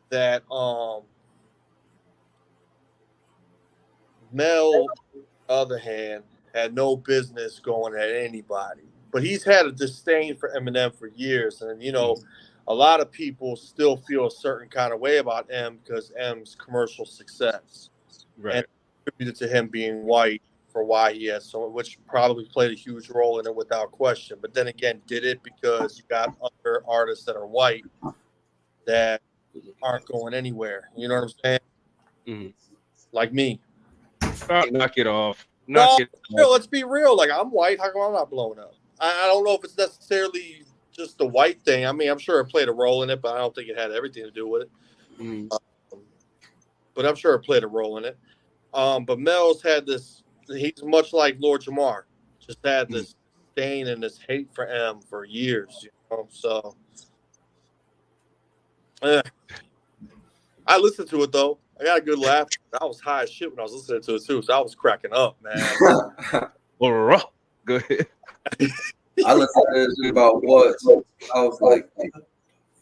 that Mel, on the other hand, had no business going at anybody. But he's had a disdain for Eminem for years. And, you know, a lot of people still feel a certain kind of way about M because M's commercial success. Right. And attributed to him being white for why he has so, which probably played a huge role in it without question. But then again, did it because you got other artists that are white that aren't going anywhere. You know what I'm saying? Like me. Knock it off. Let's be real. Like, I'm white. How come I'm not blowing up? I don't know if it's necessarily just the white thing. I mean, I'm sure it played a role in it, but I don't think it had everything to do with it. But I'm sure it played a role in it. But Mel's had this. He's much like Lord Jamar. Just had this disdain and this hate for M for years. You know, so I listened to it though. I got a good laugh. I was high as shit when I was listening to it too, so I was cracking up, man. Go ahead. I listened to this about what? I was like,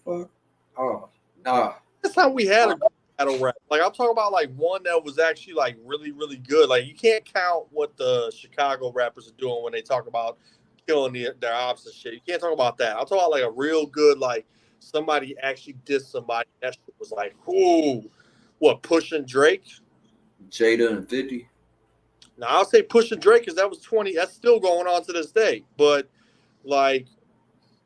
fuck. Oh, nah. That's how we had a battle rap. Like, I'm talking about, like, one that was actually, like, really, really good. Like, you can't count what the Chicago rappers are doing when they talk about killing their ops and shit. You can't talk about that. I'm talking about, like, a real good, like, somebody actually dissed somebody. That shit was like, ooh, what, pushing Drake? Jada and 50. Now, I'll say pushing Drake because that was 20. That's still going on to this day. But, like,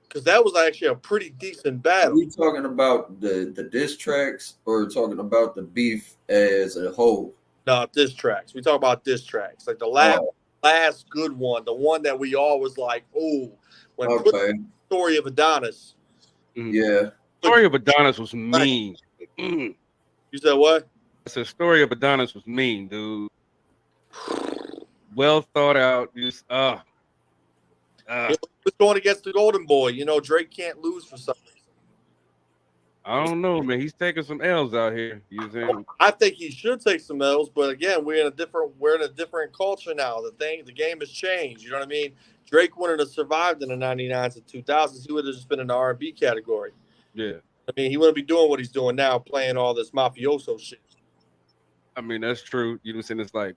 because that was actually a pretty decent battle. Are we talking about the diss tracks or talking about the beef as a whole? No, diss tracks. We talk about diss tracks. Like the last good one, the one that we all was like, oh, when Story of Adonis. Yeah. Story of Adonis was mean. You said what? I said Story of Adonis was mean, dude. Well thought out. Just It was going against the Golden Boy. You know, Drake can't lose for some reason. I don't know, man. He's taking some L's out here. I think he should take some L's, but again, we're in a different culture now. The game has changed. You know what I mean? Drake wouldn't have survived in the 99s and 2000s. He would have just been in the R&B category. Yeah. I mean, he wouldn't be doing what he's doing now, playing all this mafioso shit. I mean, that's true. You know what I'm saying? It's like,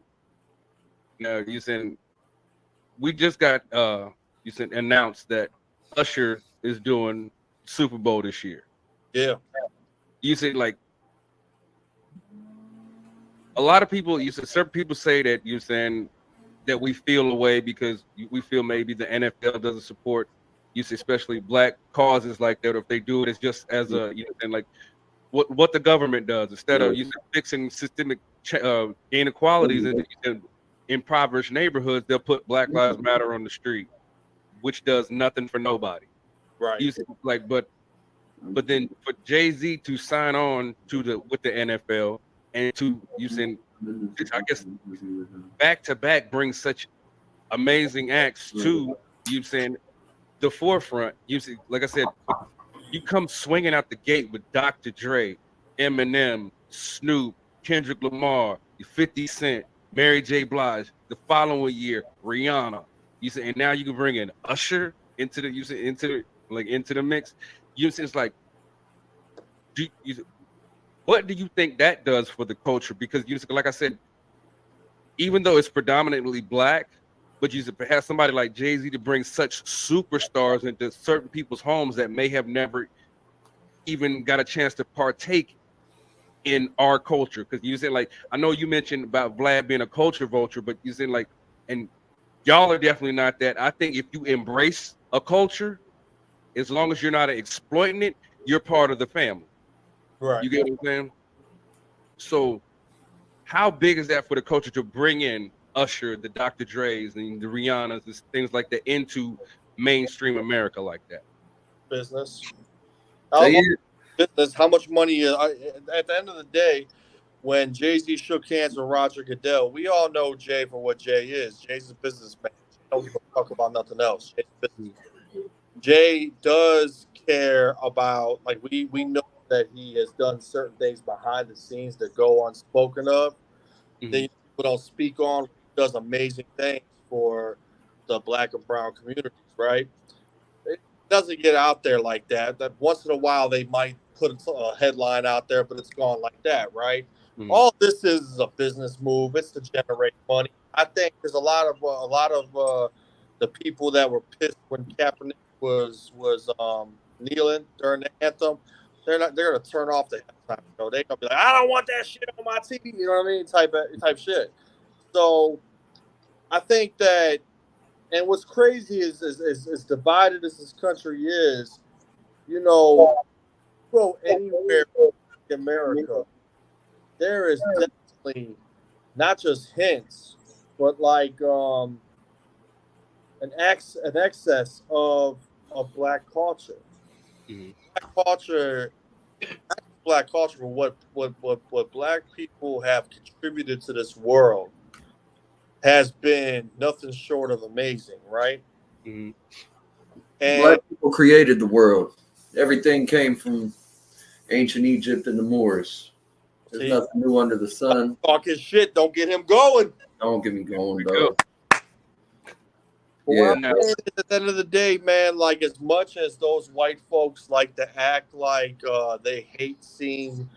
you saying we just got announced that Usher is doing Super Bowl this year. Yeah. You said, like, a lot of people, certain people say that you're saying that we feel away because we feel maybe the NFL doesn't support, especially black causes like that, or if they do it, it's just as a, and like, what the government does instead of fixing systemic inequalities in impoverished neighborhoods. They'll put Black Lives Matter on the street, which does nothing for nobody. Right. You see, like, but then for Jay-Z to sign on with the NFL and to I guess back to back bring such amazing acts to the forefront. Like I said, you come swinging out the gate with Dr. Dre, Eminem, Snoop, Kendrick Lamar, 50 Cent, Mary J. Blige. The following year, Rihanna. And now you can bring in Usher into the mix. It's like, what do you think that does for the culture? Because like I said, even though it's predominantly Black, but you have somebody like Jay-Z to bring such superstars into certain people's homes that may have never even got a chance to partake in our culture. Because you said, like, I know you mentioned about Vlad being a culture vulture, but you said, like, and y'all are definitely not that. I think if you embrace a culture, as long as you're not exploiting it, you're part of the family. Right. You get what I'm saying? So how big is that for the culture to bring in Usher, the Dr. Dre's, and the Rihanna's, and things like that into mainstream America like that? Business. Business. How much money? At the end of the day, when Jay-Z shook hands with Roger Goodell, we all know Jay for what Jay is. Jay's a businessman. He don't give a fuck about nothing else. Jay does care about, like, we know that he has done certain things behind the scenes that go unspoken of. That people don't speak on. He does amazing things for the Black and brown communities, right? It doesn't get out there like that. That once in a while they might put a headline out there, but it's gone like that, right? All this is a business move. It's to generate money. I think there's a lot of the people that were pissed when Kaepernick was kneeling during the anthem. They're gonna turn off the halftime show. They're gonna be like, I don't want that shit on my TV. You know what I mean? Type shit. So I think that, and what's crazy is divided as this country is, go anywhere in America, there is definitely not just hints, but like an excess of Black culture. Black culture for what Black people have contributed to this world has been nothing short of amazing, right? And Black people created the world. Everything came from ancient Egypt and the Moors. There's nothing new under the sun. Talking shit, don't get him going. Don't get me going, though. Yeah. At the end of the day, man, like, as much as those white folks like to act like they hate seeing,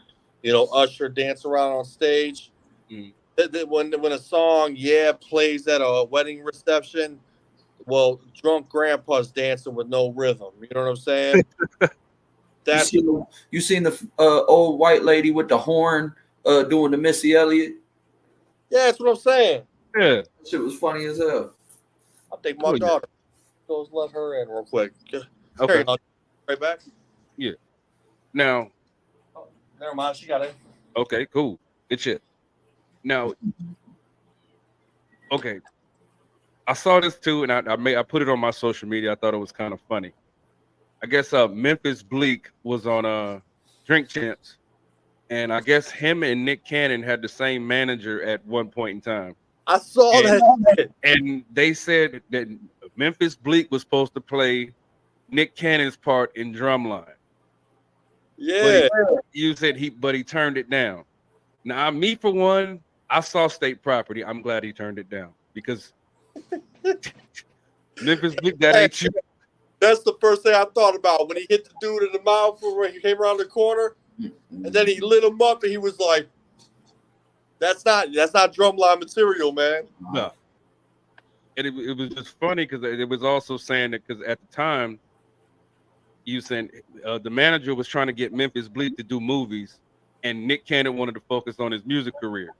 Usher dance around on stage, when a song plays at a wedding reception, well, drunk grandpa's dancing with no rhythm. You know what I'm saying? You seen the old white lady with the horn doing the Missy Elliott? Yeah, that's what I'm saying. Yeah, that shit was funny as hell. I think my daughter goes let her in real quick. Okay. Right back. Yeah. Now. Oh, never mind. She got it. Okay. Cool. Good shit. Now. Okay. I saw this too, and I put it on my social media. I thought it was kind of funny. I guess Memphis Bleak was on Drink Champs, and I guess him and Nick Cannon had the same manager at one point in time. I saw that. And they said that Memphis Bleak was supposed to play Nick Cannon's part in Drumline. Yeah. But he turned it down. Now, me for one, I saw State Property. I'm glad he turned it down because Memphis Bleak, that ain't you. That's the first thing I thought about when he hit the dude in the mouth when he came around the corner, and then he lit him up, and he was like, That's not drumline material, man. No. And it was just funny because it was also saying that because at the time, you said the manager was trying to get Memphis Bleak to do movies, and Nick Cannon wanted to focus on his music career.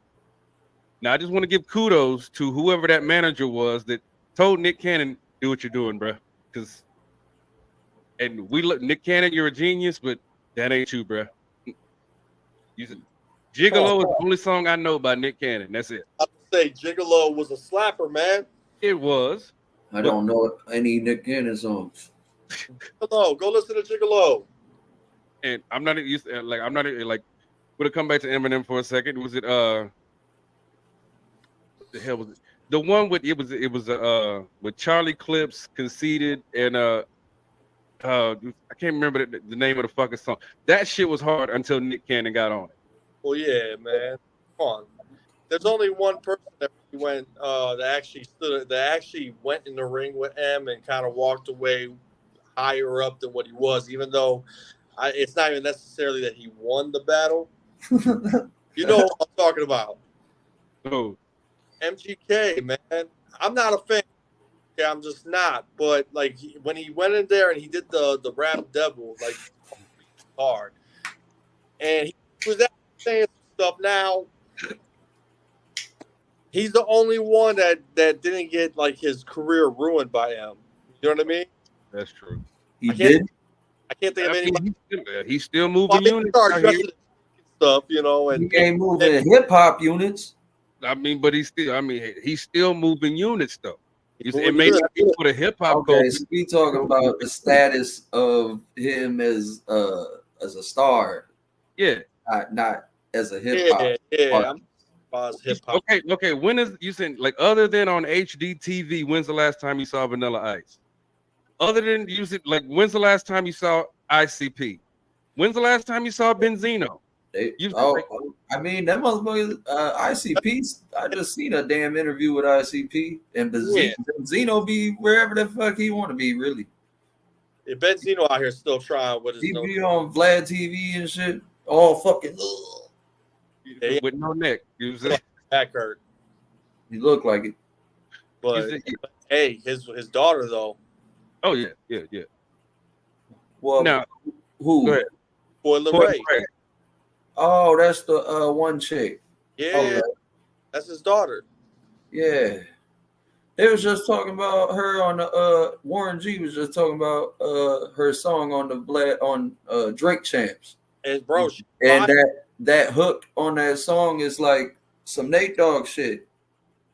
Now, I just want to give kudos to whoever that manager was that told Nick Cannon, do what you're doing, bro. And Nick Cannon, you're a genius, but that ain't you, bro. You said Gigolo is the only song I know by Nick Cannon. That's it. I would say Gigolo was a slapper, man. It was. I don't know any Nick Cannon songs. Gigolo, go listen to Gigolo. And I'm not used to, like, I'm not like, we'll come back to Eminem for a second. Was it what the hell was it? The one with with Charlie Clips, Conceited, and I can't remember the name of the fucking song. That shit was hard until Nick Cannon got on it. Well, yeah, man. Come on. There's only one person that went that actually went in the ring with M and kind of walked away higher up than what he was, even though it's not even necessarily that he won the battle. You know what I'm talking about. Oh. MGK, man. I'm not a fan. Yeah, I'm just not. But like when he went in there and he did the rap devil, like hard, and he was saying stuff. Now he's the only one that didn't get like his career ruined by him. You know what I mean? That's true. He did. I can't think of anybody. He's still moving units out here. Stuff, you know, and he ain't moving hip hop units. I mean, but he's still moving units though. It may not be for the hip hop. Okay, so we talking about the status of him as a star. Yeah, not as a hip hop. Yeah. Hip hop. Okay. When is you saying, like, other than on HD TV? When's the last time you saw Vanilla Ice? Other than like, when's the last time you saw ICP? When's the last time you saw Benzino? I mean, that motherfucker, ICP. I just seen a damn interview with ICP, and Benzino be wherever the fuck he want to be, really. Yeah, Benzino out here still trying with his. He be on Vlad TV and shit. All fucking. With no neck. Back hurt. He looked like it. But hey, his daughter though. Oh yeah. Well, now who? Go ahead. Boy Ray. Oh, that's the one chick. Yeah, that's his daughter. Yeah, they was just talking about her on the Warren G was just talking about her song on the Drake Champs. And bro, and that hook on that song is like some Nate Dogg shit.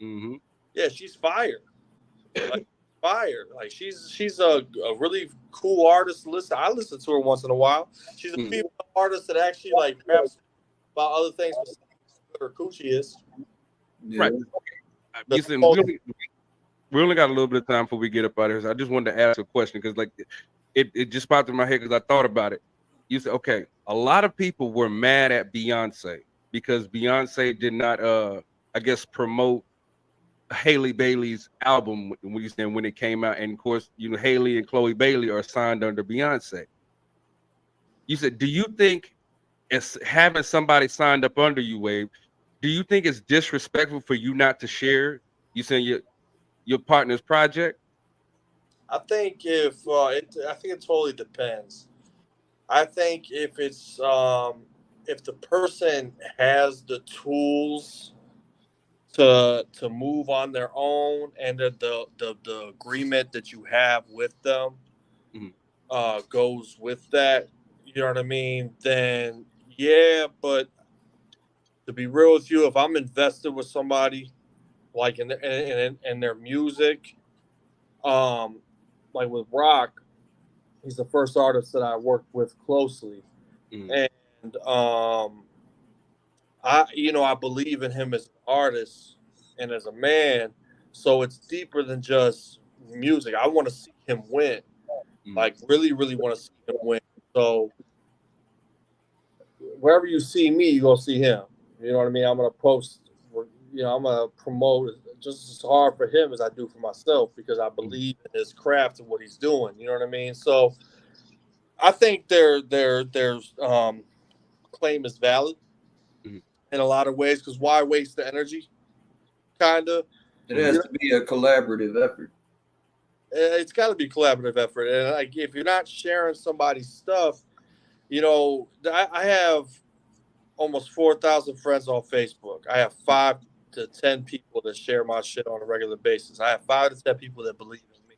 Mm-hmm. Yeah, she's fire. Like she's a really cool artist to listen. I listen to her once in a while. She's a female artist that actually like raps about other things besides what her coochie is. Yeah. Right. Listen, we only got a little bit of time before we get up out of here. So I just wanted to ask a question because like it just popped in my head because I thought about it. You said, okay, a lot of people were mad at Beyonce because Beyonce did not I guess promote Haley Bailey's album when it came out, and of course, Haley and Chloe Bailey are signed under Beyonce. You said, do you think it's having somebody signed up under you, Wave? Do you think it's disrespectful for you not to share? You saying your partner's project? I think I think it totally depends. I think if it's if the person has the tools to move on their own, and the agreement that you have with them goes with that, you know what I mean, then yeah. But to be real with you, if I'm invested with somebody like in their music, like with Rock, he's the first artist that I worked with closely, and I believe in him as an artist and as a man. So it's deeper than just music. I want to see him win. Like really, really want to see him win. So wherever you see me, you're gonna see him. You know what I mean? I'm gonna post, I'm gonna promote just as hard for him as I do for myself, because I believe in his craft and what he's doing. You know what I mean? So I think their claim is valid in a lot of ways, because why waste the energy? Kinda. It has to be a collaborative effort. It's got to be a collaborative effort, and like if you're not sharing somebody's stuff, I have almost 4,000 friends on Facebook. I have 5 to 10 people that share my shit on a regular basis. I have 5 to 10 people that believe in me.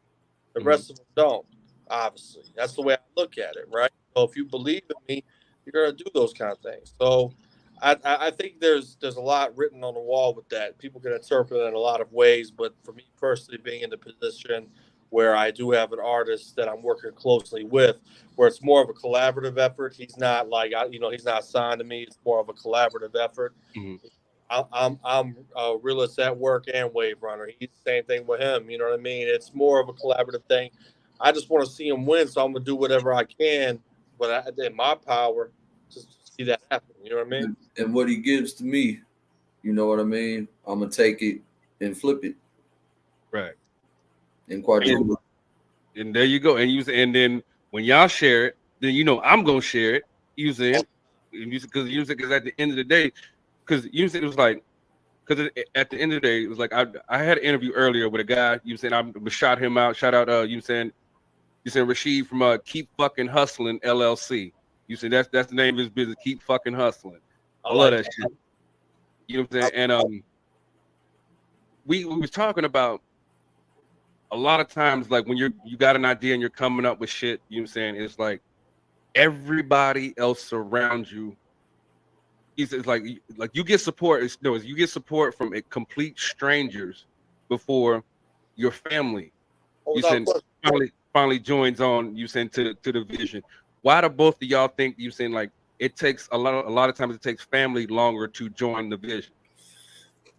The rest of them don't. Obviously, that's the way I look at it, right? So if you believe in me, you're gonna do those kind of things. So I think there's a lot written on the wall with that. People can interpret it in a lot of ways, but for me personally, being in the position where I do have an artist that I'm working closely with, where it's more of a collaborative effort. He's not like he's not signed to me. It's more of a collaborative effort. Mm-hmm. I'm a realist at work and wave runner. He's the same thing with him. You know what I mean? It's more of a collaborative thing. I just want to see him win, so I'm gonna do whatever I can, but in my power to see that happen. You know what I mean? And what he gives to me, you know what I mean? I'm gonna take it and flip it. Right. And quadruple. And there you go. And then when y'all share it, then I'm gonna share it. Because at the end of the day, because it was like, because at the end of the day, it was like I had an interview earlier with a guy. I shot him out. Shout out Rashid from Keep Fucking Hustling LLC. That's the name of his business. Keep Fucking Hustling. I love that shit. You know what I'm saying? And we was talking about a lot of times, like when you got an idea and you're coming up with shit. You know what I'm saying? It's like everybody else around you. It's like you get support. You get support from complete strangers before your family. Finally joins on. To the vision. Why do both of y'all think like it takes a lot of times it takes family longer to join the vision?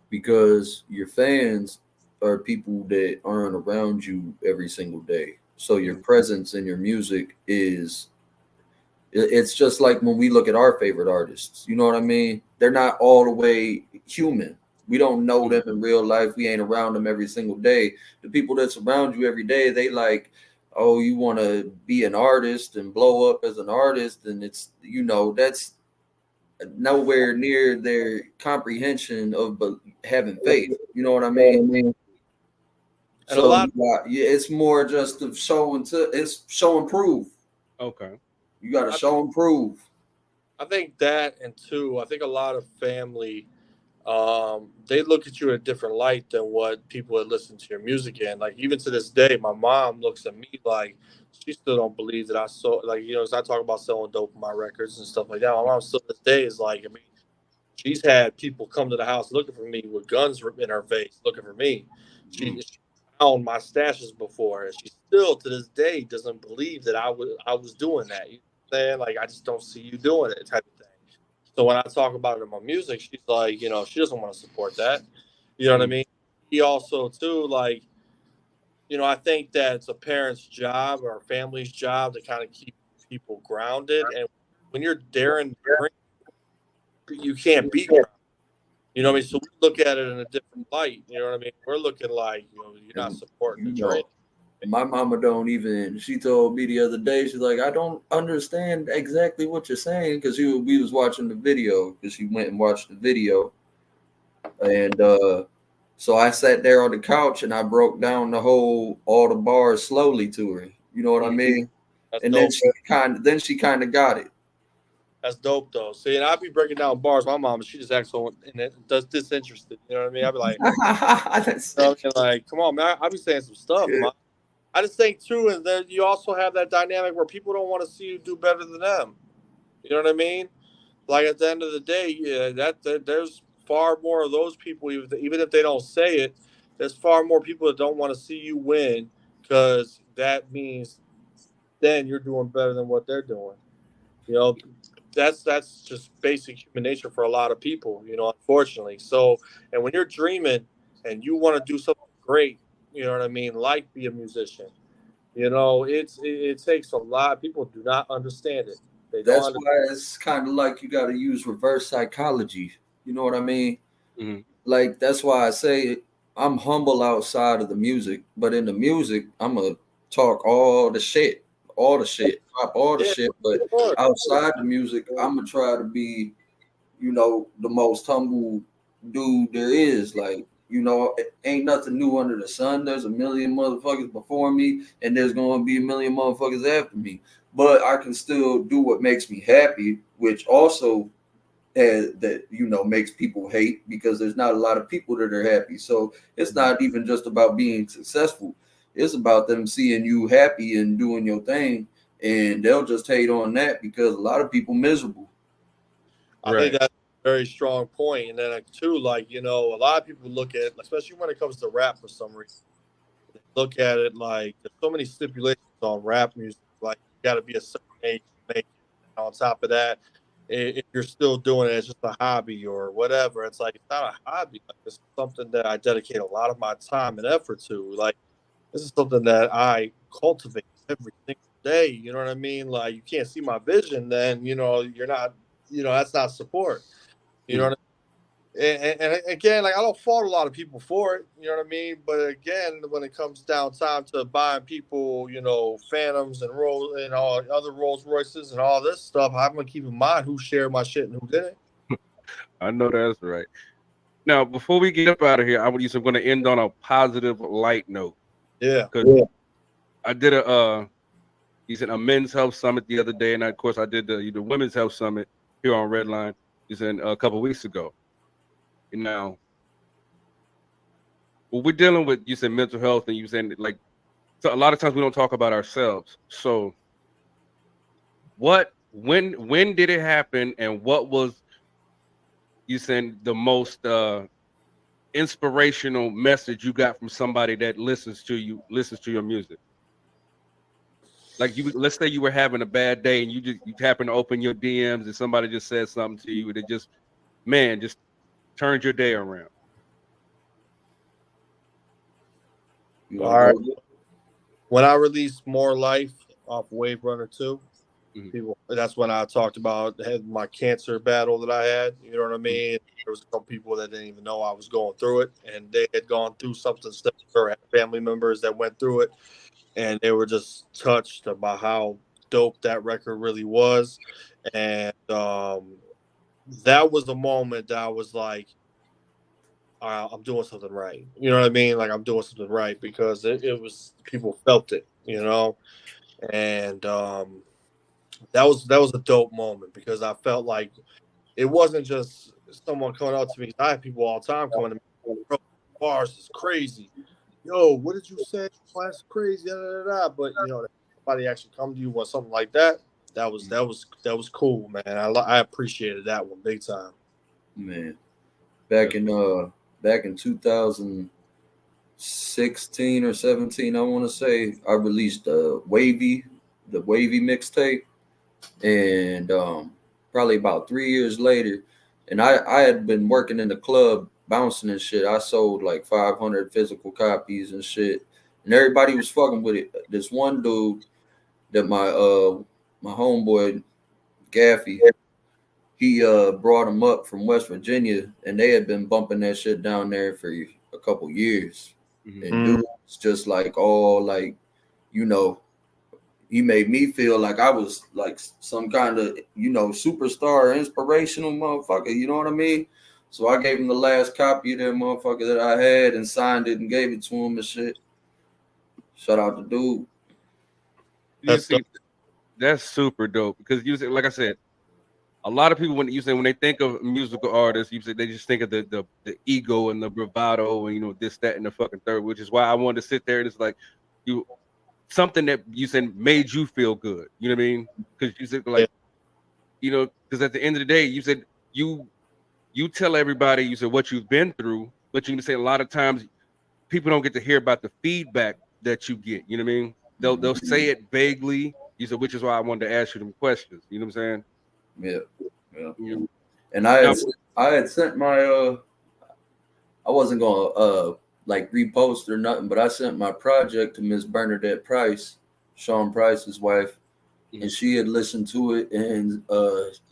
Because your fans are people that aren't around you every single day. So your presence in your music it's just like when we look at our favorite artists, you know what I mean? They're not all the way human. We don't know them in real life. We ain't around them every single day. The people that's around you every day, they like, oh, you want to be an artist and blow up as an artist. And it's, that's nowhere near their comprehension of having faith. You know what I mean? And so it's more just of show and prove. Okay. You got to show and prove. I think that, and two, I think a lot of family, they look at you in a different light than what people that listen to your music in. Like even to this day, my mom looks at me like she still don't believe that I as I talk about selling dope on my records and stuff like that. My mom still to this day is like, she's had people come to the house looking for me with guns in her face, looking for me. She found my stashes before, and she still to this day doesn't believe that I was doing that. You know what I'm saying? Like, I just don't see you doing it, type of thing. So when I talk about it in my music, she's like, she doesn't want to support that. You know what I mean? He also too, like, I think that it's a parent's job or a family's job to kind of keep people grounded. And when you're daring, you can't be grounded. You know what I mean? So we look at it in a different light. You know what I mean? We're looking like, you're not supporting the dream. My mama she told me the other day, she's like, I don't understand exactly what you're saying, because we was watching the video, because she went and watched the video. And so I sat there on the couch and I broke down all the bars slowly to her. You know what I mean? That's and dope. Then she kind of got it. That's dope though. See, and I'd be breaking down bars. My mom, she just acts so disinterested. You know what I mean? I'd be like, like, come on, man. I'd be saying some stuff. Yeah. I just think too, and then you also have that dynamic where people don't want to see you do better than them. You know what I mean? Like at the end of the day, there's far more of those people, even if they don't say it. There's far more people that don't want to see you win, because that means then you're doing better than what they're doing. That's just basic human nature for a lot of people, unfortunately. So, and when you're dreaming and you want to do something great, you know what I mean, like be a musician, it takes a lot. People do not understand it. That's why it's kind of like you got to use reverse psychology. You know what I mean? Mm-hmm. Like, that's why I say I'm humble outside of the music, but in the music, I'm going to talk all the shit, drop all the shit. But outside the music, I'm going to try to be, the most humble dude there is. Like, ain't nothing new under the sun. There's a million motherfuckers before me, and there's going to be a million motherfuckers after me. But I can still do what makes me happy, which also makes people hate, because there's not a lot of people that are happy. So it's not even just about being successful. It's about them seeing you happy and doing your thing, and they'll just hate on that because a lot of people miserable. I think very strong point. And then too, like, you know, a lot of people look at, especially when it comes to rap for some reason, they look at it like there's so many stipulations on rap music. Like, you got to be a certain age to make it. And on top of that, if you're still doing it as just a hobby or whatever, it's like, it's not a hobby. Like, it's something that I dedicate a lot of my time and effort to. Like, this is something that I cultivate every single day. You know what I mean? Like, you can't see my vision, then, you know, you're not, you know, that's not support. You know what I mean? And again, like, I don't fault a lot of people for it. You know what I mean? But again, when it comes down time to buying people, you know, Phantoms and all other Rolls Royces and all this stuff, I'm gonna keep in mind who shared my shit and who didn't. I know that's right. Now, before we get up out of here, I'm going to end on a positive, light note. Yeah. Because I did a men's health summit the other day, and of course I did the women's health summit here on Redline. A couple of weeks ago. And now, well, we're dealing with, you said, mental health, and you said, like, so a lot of times we don't talk about ourselves. So, when did it happen, and what was, you said, the most inspirational message you got from somebody that listens to your music? Like, let's say you were having a bad day, and you happen to open your DMs, and somebody just said something to you, and it just turned your day around. All right. When I released More Life off Wave Runner 2, people, that's when I talked about my cancer battle that I had. You know what I mean? There was a couple people that didn't even know I was going through it, and they had gone through something similar, had family members that went through it, and they were just touched about how dope that record really was. And that was the moment that I was like, I'm doing something right. You know what I mean? Like, I'm doing something right, because it was, people felt it, you know? And that was a dope moment, because I felt like it wasn't just someone coming up to me. I have people all the time coming to me, bro, bars is crazy. Yo, what did you say? Oh, that's crazy. Da, da, da, da. But, you know, somebody actually come to you with something like that. That was cool, man. I appreciated that one big time. Man, back in 2016 or 17, I want to say, I released the Wavy mixtape, and probably about 3 years later, and I had been working in the club bouncing and shit. I sold like 500 physical copies and shit, and everybody was fucking with it. This one dude that my homeboy Gaffy, he brought him up from West Virginia, and they had been bumping that shit down there for a couple years. And dude was just like, all like, you know, he made me feel like I was like some kind of, you know, superstar, inspirational motherfucker. You know what I mean? So I gave him the last copy of that motherfucker that I had and signed it and gave it to him and shit. Shout out to dude. That's super dope, because you said, like I said, a lot of people, when they think of musical artists, they just think of the ego and the bravado and, you know, this, that, and the fucking third, which is why I wanted to sit there and it's like, something that you said made you feel good. You know what I mean? Because you said, like, you know, because at the end of the day, you said you tell everybody, you said, what you've been through, but you can say a lot of times people don't get to hear about the feedback that you get. You know what I mean? They'll say it vaguely. You said, which is why I wanted to ask you them questions. You know what I'm saying? Yeah. You know? And I had sent my I wasn't gonna like repost or nothing, but I sent my project to Miss Bernadette Price, Sean Price's wife, and she had listened to it and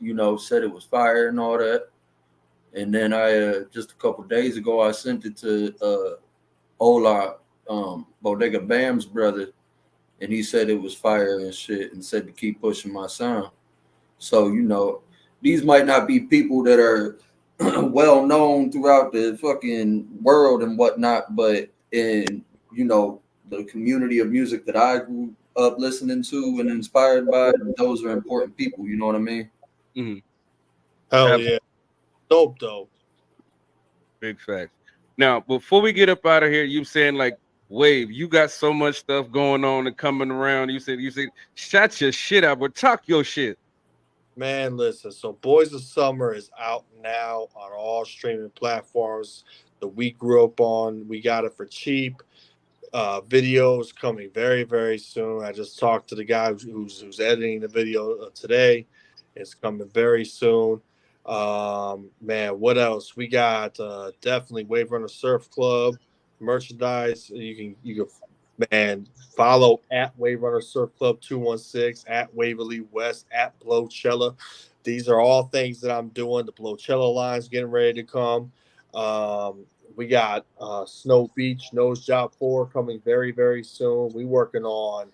you know, said it was fire and all that. And then I just a couple days ago I sent it to Ola, Bodega Bam's brother, and he said it was fire and shit, and said to keep pushing my sound. So, you know, these might not be people that are well known throughout the fucking world and whatnot, but in, you know, the community of music that I grew up listening to and inspired by, those are important people. You know what I mean? Mm-hmm. Hell yeah, dope. Big facts. Now, before we get up out of here, you saying, like, Wave, you got so much stuff going on and coming around. You said, shut your shit up, but talk your shit. Man, listen. So, Boys of Summer is out now on all streaming platforms that we grew up on. We got it for cheap. Videos coming very, very soon. I just talked to the guy who's editing the video today. It's coming very soon. Man, what else? We got definitely Wave Runner Surf Club merchandise. You can man, follow at Wave Runner Surf Club 216, at Waverly West, at Blowchella. These are all things that I'm doing. The Blowchella line's getting ready to come. We got Snow Beach Nose Job 4 coming very, very soon. We working on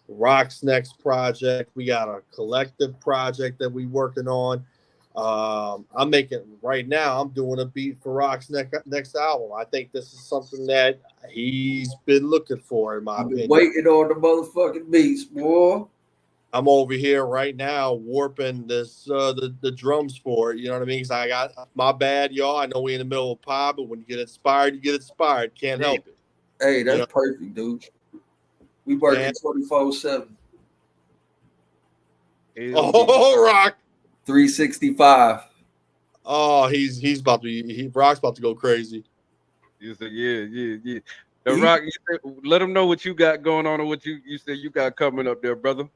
Rock's next project. We got a collective project that we working on. I'm making right now. I'm doing a beat for Rock's next album. I think this is something that he's been looking for, in my opinion. Waiting on the motherfucking beats, boy. I'm over here right now warping this the drums for it. You know what I mean? 'Cause I got my bad, y'all. I know we in the middle of a pod, but when you get inspired, you get inspired. Can't help it. Hey, that's perfect, dude. We working 24/7. Oh, Rock. 365. Oh, he's about to Rock's about to go crazy. You said, yeah. The Rock, let them know what you got going on and what you said you got coming up there, brother.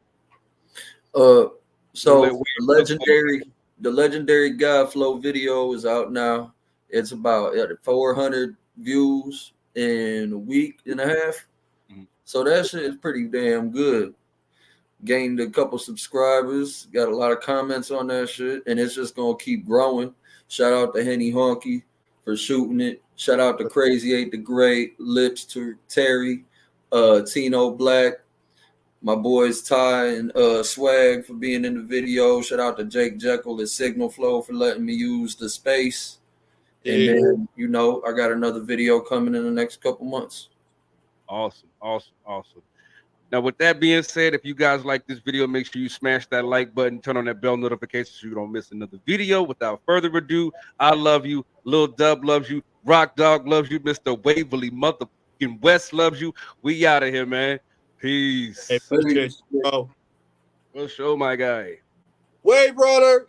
So the legendary God Flow video is out now. It's about 400 views in a week and a half. So that shit is pretty damn good. Gained a couple subscribers, got a lot of comments on that shit, and it's just gonna keep growing. Shout out to Henny Honky for shooting it. Shout out to Crazy 8 the Great, Lips to Terry, Tino Black, my boys Ty and Swag for being in the video. Shout out to Jake Jekyll and Signal Flow for letting me use the space. And then, I got another video coming in the next couple months. Awesome. Now, with that being said, if you guys like this video, make sure you smash that like button, turn on that bell notification so you don't miss another video. Without further ado, I love you. Lil Dub loves you. Rock Dog loves you. Mr. Waverly motherfucking West loves you. We out of here, man. Peace. Hey, appreciate you, bro. We'll show my guy. Wave Runner.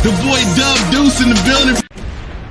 The boy Dub Deuce in the building.